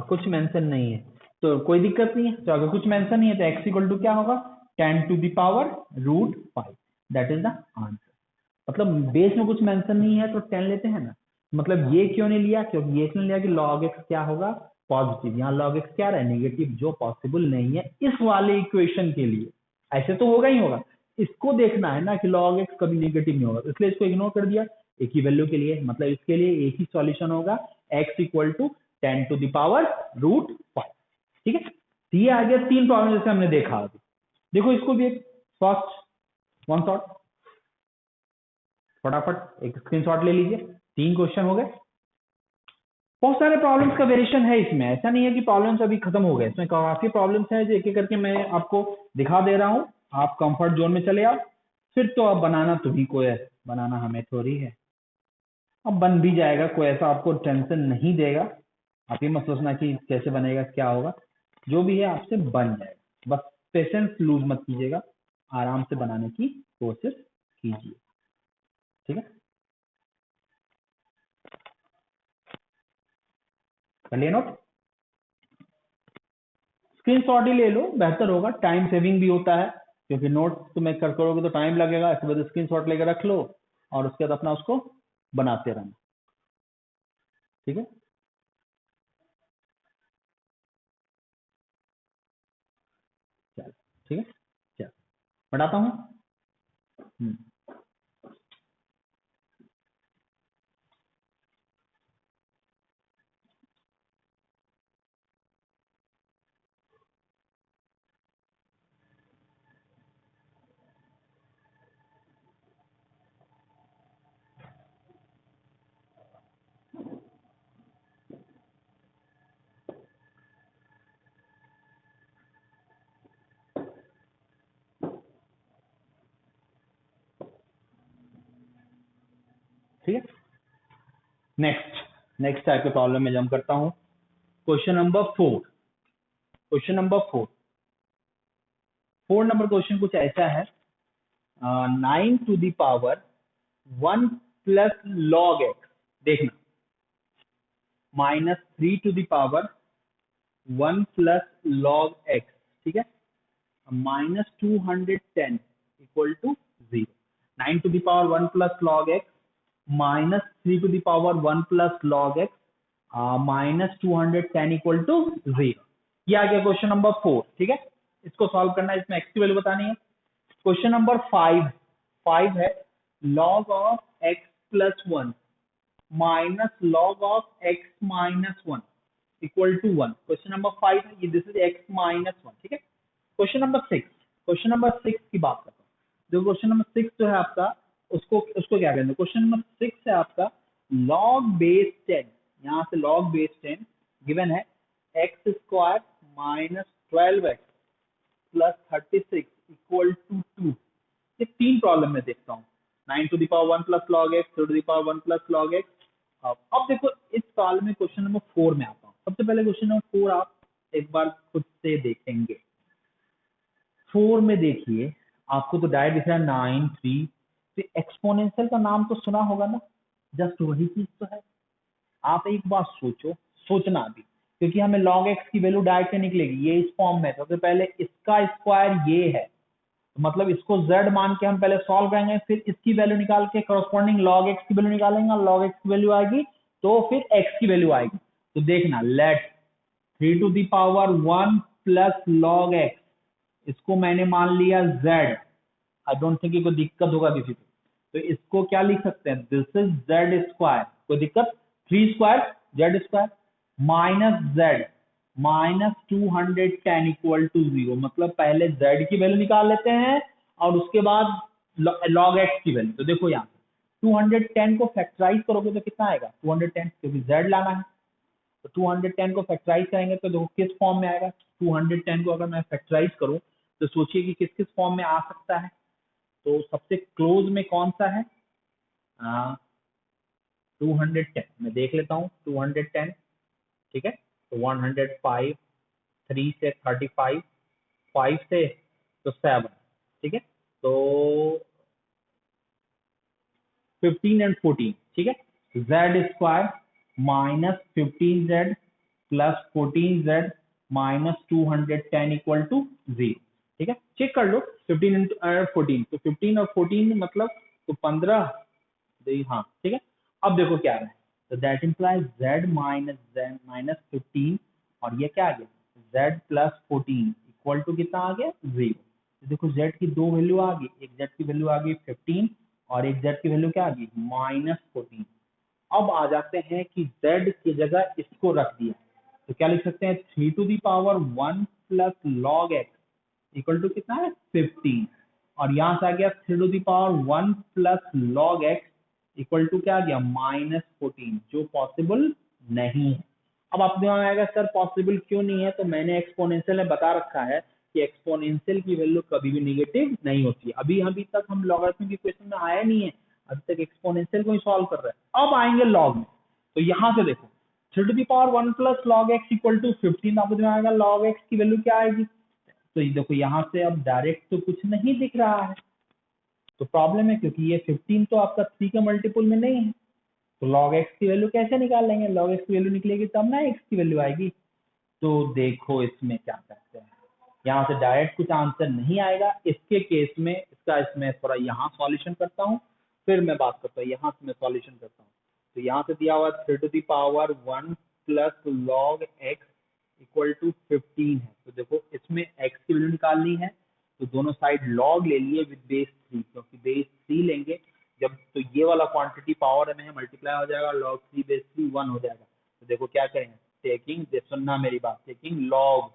कुछ मेंशन नहीं है तो कोई दिक्कत नहीं है। तो अगर कुछ मेंशन नहीं है तो x इक्वल टू क्या होगा 10 to the power root 5, that is the answer. मतलब बेस में कुछ मेंशन नहीं है तो 10 लेते हैं ना। मतलब ये क्यों नहीं लिया, क्योंकि ये क्यों लिया कि log x क्या होगा पॉजिटिव, यहाँ log x क्या रहा है नेगेटिव, जो पॉसिबल नहीं है इस वाले इक्वेशन के लिए। ऐसे तो होगा ही होगा, इसको देखना है ना कि log x कभी नेगेटिव नहीं होगा, तो इसलिए इसको इग्नोर कर दिया एक ही वैल्यू के लिए। मतलब इसके लिए एक ही सॉल्यूशन होगा x equal to 10 to the power root 5। ठीक है, तो ये आ गया 3 प्रॉब्लम जैसे हमने देखा अभी। देखो इसको भी एक फर्स्ट वन शॉट, फटाफट एक स्क्रीनशॉट ले लीजिए। 3 क्वेश्चन हो गए, बहुत सारे प्रॉब्लम्स का वेरिएशन है इसमें, ऐसा नहीं है कि प्रॉब्लम्स अभी खत्म हो गए, इसमें काफी प्रॉब्लम्स हैं जो एक एक करके मैं आपको दिखा दे रहा हूँ। आप कंफर्ट जोन में चले आओ, फिर तो अब बनाना तुम्ही को है, बनाना हमें थोड़ी है। अब बन भी जाएगा, कोई ऐसा आपको टेंशन नहीं देगा। आप ये मत सोचना कि कैसे बनेगा क्या होगा, जो भी है आपसे बन जाएगा। बस पेशेंस लूज मत कीजिएगा, आराम से बनाने की कोशिश कीजिए। ठीक है, कर लिया नोट, स्क्रीनशॉट ही ले लो बेहतर होगा, टाइम सेविंग भी होता है। क्योंकि नोट तुम्हें कर करोगे तो टाइम लगेगा, इसके बाद स्क्रीनशॉट लेकर रख लो और उसके बाद अपना उसको बनाते रहना। ठीक है, चलो ठीक है, चलो बताता हूँ। ठीक है। नेक्स्ट टाइप के प्रॉब्लम में जम करता हूँ। Question number 4। Question number 4 number question कुछ ऐसा है, 9 to the power 1 plus log x, देखना, -3 to the power 1 plus log x, ठीक है, -210 equal to 0। 9 to the power 1 plus log x -3 to the power 1 plus log x -210 equal to 0। ये आ गया question number 4। ठीक है, इसको सॉल्व करना है, इसमें x की वैल्यू बतानी है। क्वेश्चन नंबर 5 है, log of x plus 1 minus log of x minus 1 equal to 1। Question number 5 है, दिस इज x माइनस 1। ठीक है। क्वेश्चन नंबर 6 की बात करता हूँ। जो क्वेश्चन नंबर 6 जो है आपका, उसको क्या कहते हैं, क्वेश्चन नंबर 6 है आपका log बेस 10, यहाँ से log बेस 10 गिवन है x square minus 12x plus 36 equal to 2। ये 3 प्रॉब्लम में देखता हूँ। 9 to the power 1 plus log x, 2 to the power 1 plus log x। अब देखो इस साल में क्वेश्चन नंबर 4 में आता हूँ। सबसे पहले क्वेश्चन नंबर 4 आप एक बार खुद से देखेंगे। 4 में देखिए, आपको तो डायरेक्ट दिख रहा है 9 3, तो एक्सपोनेंशियल का नाम तो सुना होगा ना, जस्ट वही चीज तो है। आप एक बार सोचना भी, क्योंकि हमें log x की वैल्यू डायरेक्ट निकलेगी, ये इस फॉर्म में। सबसे पहले इसका स्क्वायर ये है, तो मतलब इसको z मान के हम पहले सॉल्व करेंगे, फिर इसकी वैल्यू निकाल के करस्पॉन्डिंग log x की वैल्यू निकालेंगे, और log x की वैल्यू आएगी तो फिर x की वैल्यू आएगी। तो देखना, let 3 to the power 1 plus log x, इसको मैंने मान लिया z। आई डोंट थिंक कोई दिक्कत होगा किसी को, तो इसको क्या लिख सकते हैं, दिस इज z स्क्वायर, कोई दिक्कत, 3 square z square minus z minus 210 equal to 0। मतलब पहले z की वैल्यू निकाल लेते हैं और उसके बाद log x की वैल्यू। तो देखो यहाँ 210 को फैक्टराइज करोगे तो कितना आएगा, 210, क्योंकि z लाना है, तो 210 को फैक्टराइज करेंगे तो देखो किस फॉर्म में आएगा। 210 को अगर मैं फैक्टराइज करूं तो सोचिए कि किस किस फॉर्म में आ सकता है। तो सबसे क्लोज में कौन सा है, 210 मैं देख लेता हूँ। 210, ठीक है, तो 105, 3 से 35, 5 से तो 7, ठीक है, तो 15 एंड 14, ठीक है, z square minus 15z plus 14z minus 210 equal to 0। ठीक है, चेक कर लो 15 और 14, तो 15 और 14 मतलब तो 15, हाँ ठीक है। अब देखो क्या है, तो दैट इम्प्लाइज z माइनस 15, और ये क्या आ गया z प्लस 14 इक्वल टू कितना आ गया 0। तो देखो z की दो वैल्यू आ गई, एक z की वैल्यू आ गई 15 और एक z की वैल्यू क्या आ गई -14। अब आ जाते हैं कि z की जगह इसको रख दिया, तो क्या लिख सकते हैं, 3 to the power 1 plus log x equal to कितना है 15, और यहां से आ गया 3 to the power 1 plus log x equal to क्या आ गया -14, जो पॉसिबल नहीं है। अब आप दिमाग में आएगा सर पॉसिबल क्यों नहीं है, तो मैंने एक्सपोनेंशियल में बता रखा है कि एक्सपोनेंशियल की वैल्यू कभी भी निगेटिव नहीं होती है। अभी तक हम लॉगरिथम की क्वेश्चन में आया नहीं है, अभी तक एक्सपोनेंशियल को ही सॉल्व कर रहे हैं। अब आएंगे लॉग में, तो यहाँ से देखो 3 to the power 1 plus log x equal to 15, आपको दिमाग आएगा लॉग एक्स की वैल्यू क्या आएगी, तो ये देखो यहाँ से अब डायरेक्ट तो कुछ नहीं दिख रहा है, तो प्रॉब्लम है, क्योंकि ये 15 तो आपका 3 के मल्टीपल में नहीं है, तो log x की वैल्यू कैसे निकाल लेंगे, log x की वैल्यू निकलेगी तब ना x की वैल्यू आएगी। तो देखो इसमें क्या करते हैं, यहाँ से डायरेक्ट कुछ आंसर नहीं आएगा इसके केस में, इसका इसमें थोड़ा यहाँ सॉल्यूशन करता हूँ, फिर मैं बात करता हूँ, यहाँ से मैं सॉल्यूशन करता हूँ। तो यहाँ से दिया हुआ 3 to the power 1 plus log x equal to 15 है, तो देखो इसमें x की वैल्यू निकालनी है, तो दोनों साइड log ले लिए विद बेस 3, क्योंकि बेस 3 लेंगे जब, तो ये वाला क्वांटिटी पावर में है मल्टीप्लाई हो जाएगा, log 3 बेस 3 1 हो जाएगा। तो देखो क्या करेंगे, टेकिंग, सुनना मेरी बात, टेकिंग log,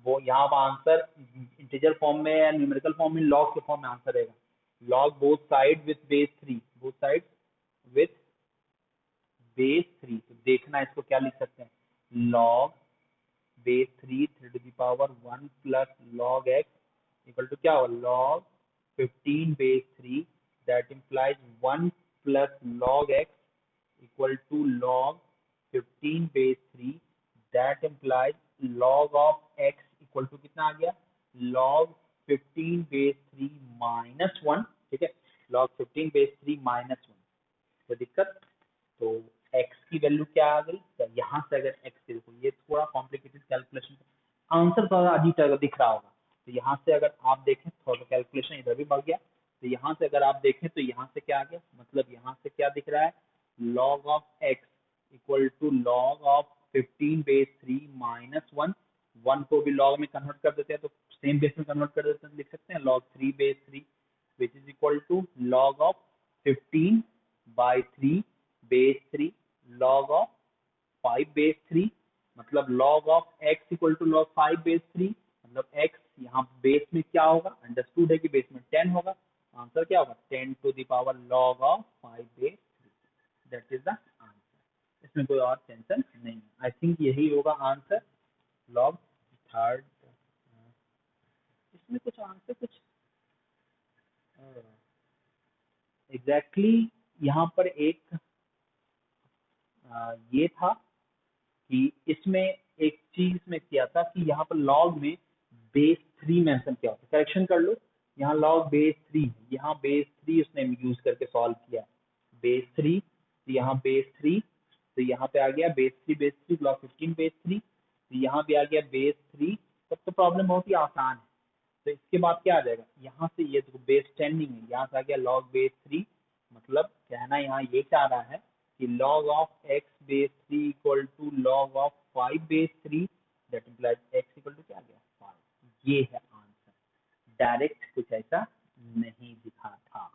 वो यहाँ पर आंसर इंटीजर फॉर्म में या न्यूमेरिकल फॉर्म में, log के फॉर्म में आंसर रहेगा, log both side with base 3, both side with base 3। तो देखना इसको क्या लिख सकते हैं, log base 3 3 to the power 1 plus log x equal to क्या होगा log 15 base 3, that implies 1 plus log x equal to log 15 base 3, that implies log of x equal to कितना आ गया, log 15 बेस 3 माइनस 1, ठीक है, log 15 base 3 minus 1, कोई दिक्कत। तो x की वैल्यू क्या आ गई, तो यहाँ से अगर x देखो, ये थोड़ा कॉम्प्लिकेटेड कैलकुलेशन, आंसर थोड़ा अजीब तरह का दिख रहा होगा, तो यहाँ से अगर आप देखें थोड़ा कैलकुलेशन इधर भी बढ़ गया, तो यहाँ से अगर आप देखें तो यहाँ से क्या आ गया, मतलब यहाँ से क्या दिख रहा है, log of x equal to log of 15 base 3 minus 1, 1 को भी log में कन्वर्ट कर देते हैं तो सेम बेस में कन्वर्ट कर देते हैं, लिख सकते हैं log 3 base 3 which is equal to log of 15 by 3 base 3 log of 5 base 3, मतलब log of x equal to log 5 base 3, मतलब x यहाँ बेस में क्या होगा, अंडरस्टूड है कि बेस में 10 होगा, आंसर क्या होगा 10 to the power log of 5 base 3, that is the answer. इसमें कोई और टेंशन नहीं है, आई थिंक यही होगा आंसर, log थर्ड। इसमें कुछ आंसर कुछ एग्जैक्टली यहाँ पर एक ये था कि इसमें एक चीज में किया था कि यहाँ पर लॉग में बेस 3 मेंशन किया होता, करेक्शन कर लो, यहाँ लॉग बेस 3, यहाँ बेस 3 उसने यूज करके सॉल्व किया, बेस 3, तो यहाँ बेस 3, तो यहाँ पे आ गया बेस 3 लॉग 15 बेस 3, तो यहाँ भी आ गया बेस 3, तब तो प्रॉब्लम बहुत ही आसान है। तो इसके बाद क्या आ जाएगा, यहाँ से ये देखो बेस 10 नहीं है, यहाँ से आ गया लॉग बेस 3, मतलब कहना यहाँ ये चाह रहा है कि log of x base 3 equal to log of 5 base 3, that implies x equal to क्या आ गया 5, ये है आंसर, डायरेक्ट कुछ ऐसा नहीं दिखा था,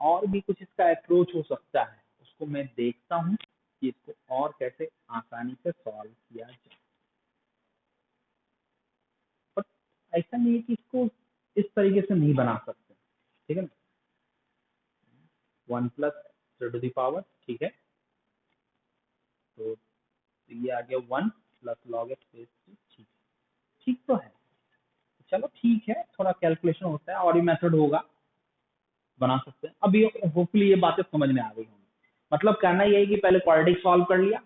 और भी कुछ इसका अप्रोच हो सकता है, उसको मैं देखता हूँ कि इसको और कैसे आसानी से सॉल्व किया जाए, बट ऐसा नहीं है कि इसको इस तरीके से नहीं बना सकते, ठीक है ना, 1 प्लस टू द पावर, ठीक है, तो ये आ गया 1 प्लस लॉग एक्स बेस 3, ठीक, ठीक तो है, चलो ठीक है, थोड़ा कैलकुलेशन होता है और भी मेथड होगा, बना सकते हैं, अभी होपफुली ये बातें समझ में आ गई होंगी, मतलब करना यही है कि पहले क्वाड्रेटिक सॉल्व कर लिया,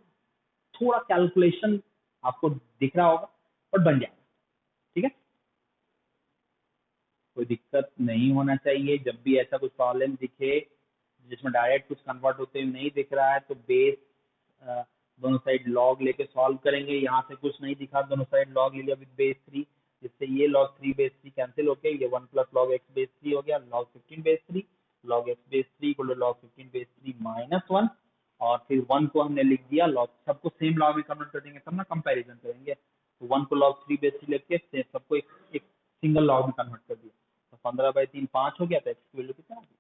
थोड़ा कैलकुलेशन आपको दिख रहा होगा और बन जाएगा, ठीक है, कोई दिक्कत नहीं होना चाहिए, जब भी ऐसा कुछ प्रॉब्लम दिखे जिसमें डायरेक्ट कुछ कन्वर्ट होते हुए नहीं दिख रहा है तो बेस दोनों साइड लॉग लेके सॉल्व करेंगे, यहाँ से कुछ नहीं दिखा दोनों साइड लॉग ले लिया विद बेस 3, जिससे ये log 3 बेस 3 कैंसिल हो गया, ये 1 प्लस log x बेस 3 हो गया, log 15 base 3, log x base 3 equal to log 15 base 3 minus 1, और फिर 1 को हमने लिख दिया log, सबको सेम लॉग में कन्वर्ट कर देंगे तब ना कंपैरिजन करेंगे, तो 1 को log 3 बेस 3 लेके सबको एक सिंगल लॉग में कन्वर्ट कर दिया, तो 15/3 5 हो गया, तो x की वैल्यू कितना आ गई 5।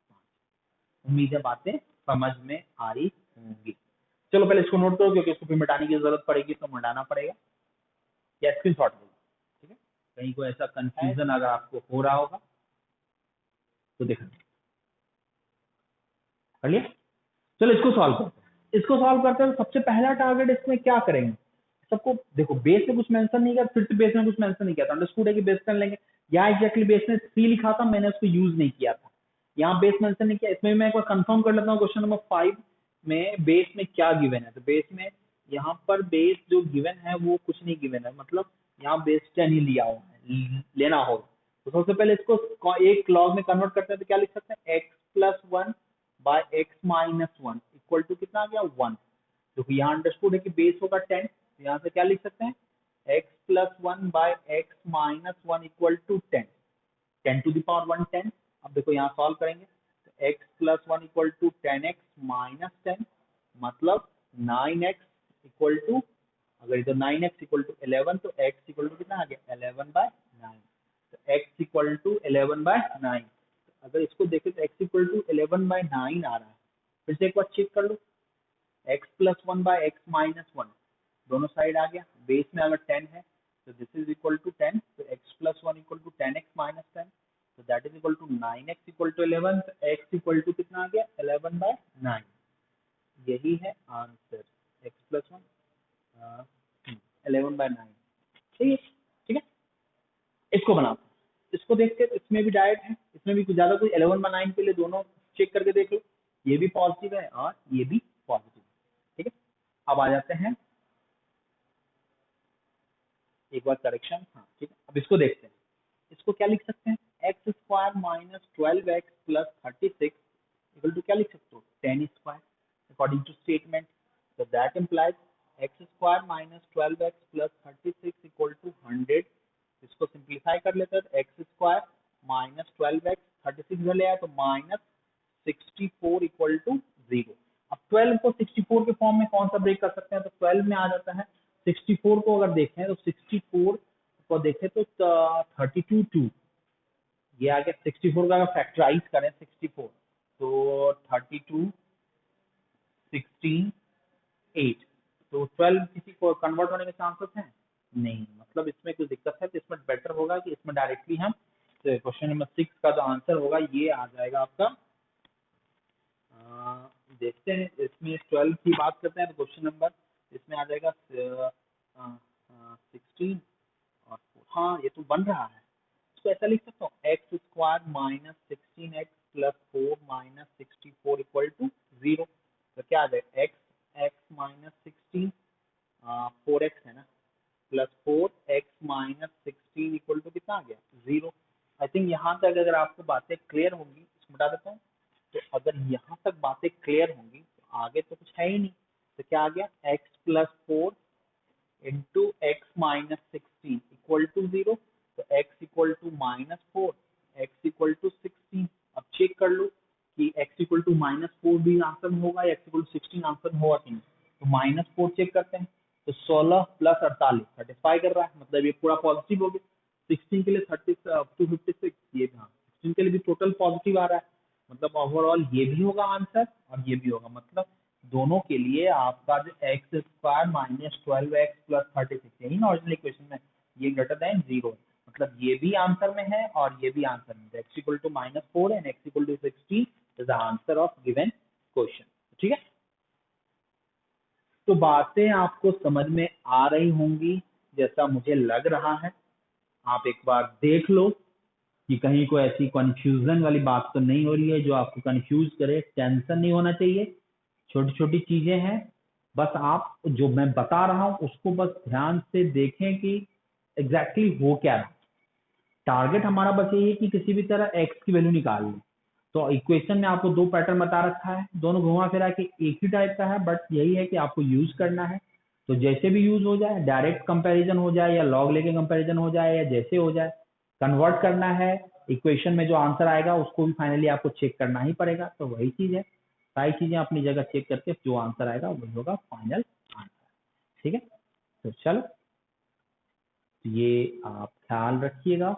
उम्मीद है बातें समझ में आ रही होंगी, चलो पहले इसको नोट करो क्योंकि इसको फिर मिटाने की जरूरत पड़ेगी, तो मिटाना पड़ेगा या स्क्रीन शॉट लो, ठीक है, कहीं कोई ऐसा कंफ्यूजन अगर आपको हो रहा होगा तो देखना, कर लिया, चलो इसको सॉल्व करते हैं, इसको सॉल्व करते हैं तो सबसे पहला टारगेट इसमें क्या करेंगे, सबको देखो बेस में कुछ मेंशन नहीं किया, फिर से बेस में कुछ मेंशन नहीं किया था, अंडरस्टूड है कि बेस कर लेंगे, यहाँ एग्जैक्टली बेस में 3 लिखा था, मैंने उसको यूज नहीं किया था, यहाँ बेस मेंशन नहीं किया, इसमें मैं एक बार कंफर्म कर लेता हूँ क्वेश्चन नंबर 5 में बेस में क्या गिवन है, तो बेस में यहाँ पर बेस जो गिवन है वो कुछ नहीं गिवन है, मतलब यहाँ बेस 10 ही लिया हुआ है, लेना होगा, तो सबसे पहले इसको एक लॉग में कन्वर्ट करते हैं तो क्या लिख सकते हैं x plus 1 by x minus 1 equal to कितना आ गया 1, देखो यहाँ अंडरस्टूड है कि बेस होगा 10, तो यहाँ से क्या लिख सकते हैं x plus 1 by x minus 1 equal to 10, 10 to the power 1 10, अब देखो यहाँ सॉल्व करेंगे तो x plus 1 equal to 10x minus 10, मतलब 9x इक्वल टू, अगर इधर 9x इक्वल टू 11 तो x इक्वल टू कितना आ गया 11/9, तो x इक्वल टू 11/9, अगर इसको देखें तो x इक्वल टू 11/9 आ रहा है, फिर से एक बार चेक कर लो, x plus 1 by x minus 1 दोनों साइड आ गया, बेस में अगर 10 है तो दिस इज इक्वल टू 10, तो x plus 1 equal to 10x minus 10, तो that is equal to 9x equal to 11, तो x इक्वल टू कितना आ गया 11/9, यही है आंसर, x प्लस 1 11/9, ठीक है, ठीक है, इसको बनाते हैं, इसको देखते हैं, इसमें भी डायरेक्ट है, इसमें भी कुछ ज्यादा कोई 11/9 के लिए दोनों चेक करके देख लो, ये भी पॉजिटिव है और ये भी पॉजिटिव है। ठीक है, अब आ जाते हैं एक बार करेक्शन। हाँ ठीक है, अब इसको देखते हैं। इसको क्या लिख सकते हैं, x square minus 12x plus 36 equal to क्या लिख सकते हो, 10 square according to statement. So that implies x square minus 12x plus 36 equal to 100। इसको सिंप्लीफाई कर लेते हैं तो x स्क्वायर माइनस 12x 36 इधर ले आया तो माइनस 64 इक्वल टू 0। अब 12 को 64 के फॉर्म में कौन सा ब्रेक कर सकते हैं, तो 12 में आ जाता है। 64 को अगर देखें तो 64 को देखें तो 32 2, ये आ गया। 64 का अगर फैक्टराइज करें 64 तो 32 16 8, तो 12 किसी को कन्वर्ट होने के चांसेस हैं नहीं, मतलब इसमें कुछ दिक्कत है। तो इसमें बेटर होगा कि इसमें डायरेक्टली हम क्वेश्चन नंबर 6 का जो आंसर होगा ये आ जाएगा आपका। देखते हैं इसमें 12 की बात करते हैं तो क्वेश्चन नंबर इसमें आ जाएगा 16 और 4। हाँ ये तो बन रहा है। इसको ऐसा लिख सकता हूँ x square minus 16x plus 4 minus 64 equal to 0। तो क्या आ जाएगा, एक्स एक्स माइनस 16 4x है ना, plus 4x minus 16 equal to कितना आ गया, 0। आई थिंक यहाँ तक अगर आपको बातें क्लियर होंगी, इसको बता देता हूँ। तो अगर यहाँ तक बातें क्लियर होंगी तो आगे तो कुछ है ही नहीं। तो क्या आ गया, x प्लस 4 into x minus 16 equal to 0। तो x equal to minus 4, x equal to 16। अब चेक कर लो कि x इक्वल टू माइनस 4 भी आंसर में होगा या x इक्वल टू 16 आंसर में होगा कि नहीं। तो माइनस 4 चेक करते हैं तो 16 प्लस 48 सेटिस्फाई कर रहा है, मतलब ये पूरा पॉजिटिव हो गया। 16 के लिए 256, ये भी हाँ 16 के लिए भी टोटल पॉजिटिव आ रहा है, मतलब ओवरऑल ये भी होगा आंसर और ये भी होगा। मतलब दोनों के लिए आपका जो x square minus 12x plus 36 यही ना ओरिजिनल इक्वेशन में, ये ग्रेटर देन 0, मतलब ये भी आंसर में है और ये भी आंसर में है। x equal to minus 4 and x equal to 16 is the answer of given question. ठीक है, तो बातें आपको समझ में आ रही होंगी जैसा मुझे लग रहा है। आप एक बार देख लो कि कहीं कोई ऐसी कंफ्यूजन वाली बात तो नहीं हो रही है जो आपको कंफ्यूज करे। टेंशन नहीं होना चाहिए, छोटी छोटी चीजें हैं, बस आप जो मैं बता रहा हूं उसको बस ध्यान से देखें कि एग्जैक्टली हो क्या रहा है। टारगेट हमारा बस यही है कि किसी भी तरह एक्स की वैल्यू निकाल ली। तो इक्वेशन में आपको दो पैटर्न बता रखा है, दोनों घुमा फिरा के एक ही टाइप का है, बट यही है कि आपको यूज करना है। तो जैसे भी यूज हो जाए, डायरेक्ट कंपैरिजन हो जाए या लॉग लेके कंपैरिजन हो जाए या जैसे हो जाए, कन्वर्ट करना है इक्वेशन में जो आंसर आएगा उसको भी फाइनली आपको चेक करना ही पड़ेगा। तो वही चीज है, सारी चीजें अपनी जगह चेक करके जो आंसर आएगा वही होगा फाइनल आंसर। ठीक है, तो चलो ये आप ख्याल रखिएगा।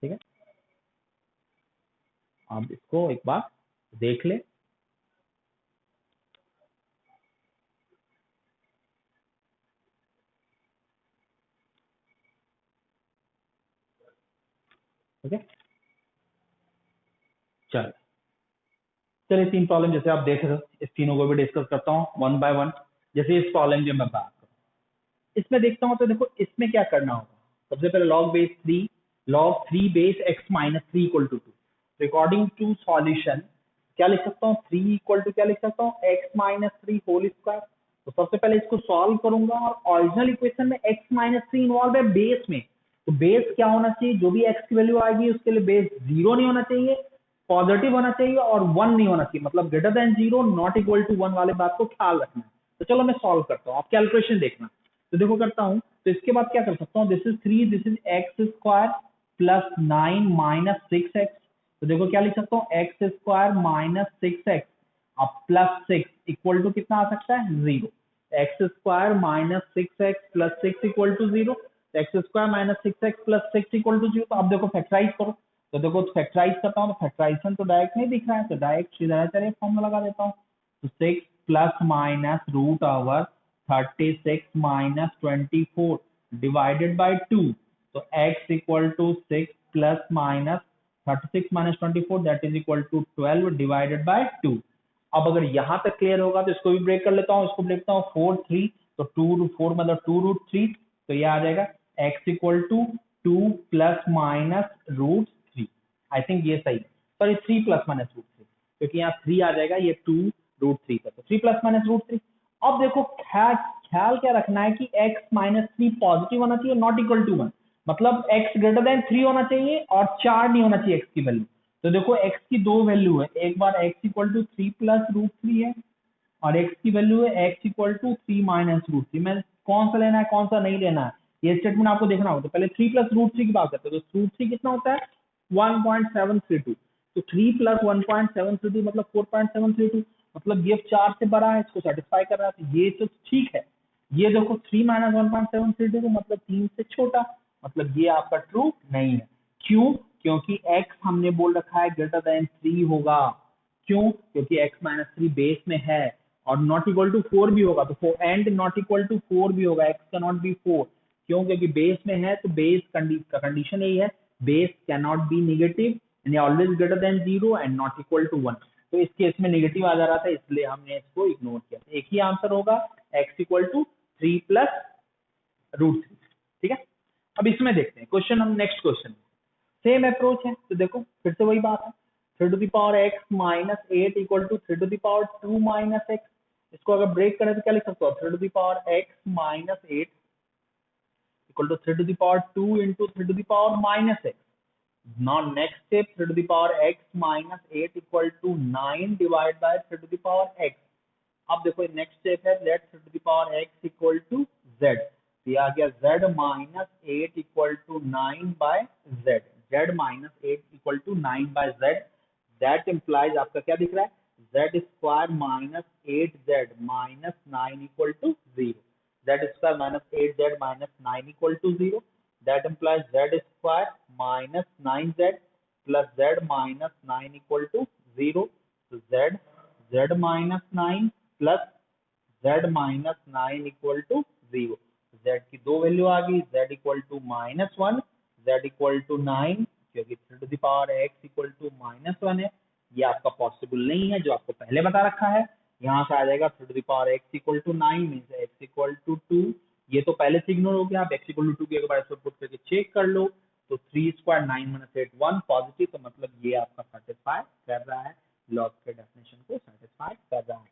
ठीक है, आप इसको एक बार देख ले। ठीक है, चलो चलिए 3 प्रॉब्लम जैसे आप देख रहे हो, इस तीनों को भी डिस्कस करता हूँ वन बाय वन। जैसे इस प्रॉब्लम की मैं बात करूँ, इसमें देखता हूँ तो देखो इसमें क्या करना होगा। सबसे पहले log 3 base x minus 3 equal to 2। According to solution क्या लिख सकता हूँ, 3 इक्वल टू क्या लिख सकता हूँ, एक्स माइनस 3 होल स्क्वायर। तो सबसे पहले इसको सॉल्व करूंगा और ओरिजिनल इक्वेशन में एक्स माइनस 3 इन्वॉल्व है बेस में। तो बेस क्या होना चाहिए, जो भी एक्स की वैल्यू आएगी उसके लिए बेस 0 नहीं होना चाहिए, पॉजिटिव होना चाहिए और 1 नहीं होना चाहिए, मतलब greater than 0 not equal to 1 वाले बात को ख्याल रखना है। तो चलो मैं सॉल्व करता हूँ, आप कैलकुलेशन देखना। तो देखो करता हूँ, तो इसके बाद क्या कर सकता हूँ, this is 3, this is x square plus 9 minus 6x। तो देखो क्या लिख सकता हूँ, एक्स स्क्वायर माइनस 6x अब प्लस 6 इक्वल टू कितना आ सकता है, 0। X square minus 6x plus 6 equal to 0। X square minus 6x plus 6 equal to 0। तो अब देखो फैक्टराइज करो, तो देखो फैक्टराइज करता हूँ तो फैक्टराइजेशन तो डायरेक्ट नहीं दिख रहा है, तो डायरेक्ट सीधा चलिए फॉर्मूला लगा देता हूँ। तो 6 plus minus root over 36 minus 24 divided by 2। तो x equal to 6 plus minus 36 minus 24 that is equal to 12 divided by 2। अब अगर यहाँ तक क्लियर होगा तो इसको भी ब्रेक कर लेता हूँ, इसको ब्रेक करता हूँ 4 3, तो 2 4 मतलब 2 रूट 3। तो ये आ जाएगा x equal to 2 plus minus root 3। I think ये सही, सॉरी 3 प्लस माइनस रूट 3। क्योंकि यहाँ 3 आ जाएगा, ये 2√3 था, तो 3 प्लस माइनस √3। अब देखो ख्याल क्या रखना है कि x माइनस 3 पॉजिटिव होना चाहिए, नॉट इक्वल टू 1, मतलब x ग्रेटर देन 3 होना चाहिए और 4 नहीं होना चाहिए x की वैल्यू। तो देखो x की दो वैल्यू है, एक बार x इक्वल टू 3 प्लस √3 है और x की वैल्यू है x इक्वल टू 3 माइनस √3। मैं कौन सा लेना है कौन सा नहीं लेना है ये स्टेटमेंट आपको देखना होगा। तो पहले 3 प्लस √3 की बात करते हैं, तो √3 कितना होता है 1.732, तो 3 प्लस 1.732 मतलब 4.732, मतलब ये 4 से बड़ा है, इसको सेटिस्फाई कर रहा है, तो ये तो ठीक है। ये देखो 3 माइनस 1.732 को मतलब 3 से छोटा, मतलब ये आपका ट्रू नहीं है। क्यों? क्योंकि x हमने बोल रखा है ग्रेटर देन 3 होगा। क्यों? क्योंकि x माइनस 3 बेस में है और नॉट इक्वल टू 4 भी होगा, तो एंड नॉट इक्वल टू 4 भी होगा, x कैन नॉट बी 4। क्यों? क्योंकि बेस में है, तो बेस का कंडीशन यही है, base can not be negative यानी always greater than 0 and not equal to 1। तो इस केस में नेगेटिव आ जा रहा था, इसलिए हमने इसको इग्नोर किया। एक ही आंसर होगा, x इक्वल टू 3 प्लस √3। ठीक है, अब इसमें देखते हैं क्वेश्चन, हम नेक्स्ट क्वेश्चन सेम अप्रोच है, तो देखो फिर से वही बात है, 3 to the power x minus 8 equal to 3 to the power 2 minus x। इसको अगर ब्रेक करें तो क्या लिख सकते हो, 3 to the power x minus 8 equal to 3 to the power 2 into 3 to the power minus x। Now next step, 3 to the power x minus 8 equal to 9 divide by 3 to the power x। अब देखो next step है, let 3 to the power x equal to z, तो ये आ गया z minus 8 equal to 9 by z, z minus 8 equal to 9 by z। That implies आपका क्या दिख रहा है, z square minus 8z minus 9 equal to 0, z square minus 8z minus 9 equal to 0। That implies z square minus 9z plus z minus 9 equal to 0, तो z minus 9 plus z minus 9 equal to 0। z की दो value आ गई, z equal to minus 1, z equal to 9, क्योंकि 3 to the power x equal to minus 1 है, ये आपका possible नहीं है जो आपको पहले बता रखा है। यहाँ से आ जाएगा 3 to the power x equal to 9 means x equal to 2, ये तो पहले से इग्नोर हो गया, आप x इक्वल टू 2 के एक बार इसको पुट करके चेक कर लो, तो 3 स्क्वायर 9 माइनस 8 1 पॉजिटिव, तो मतलब ये आपका सेटिस्फाई कर रहा है, लॉग के डेफिनेशन को सेटिस्फाई कर रहा है,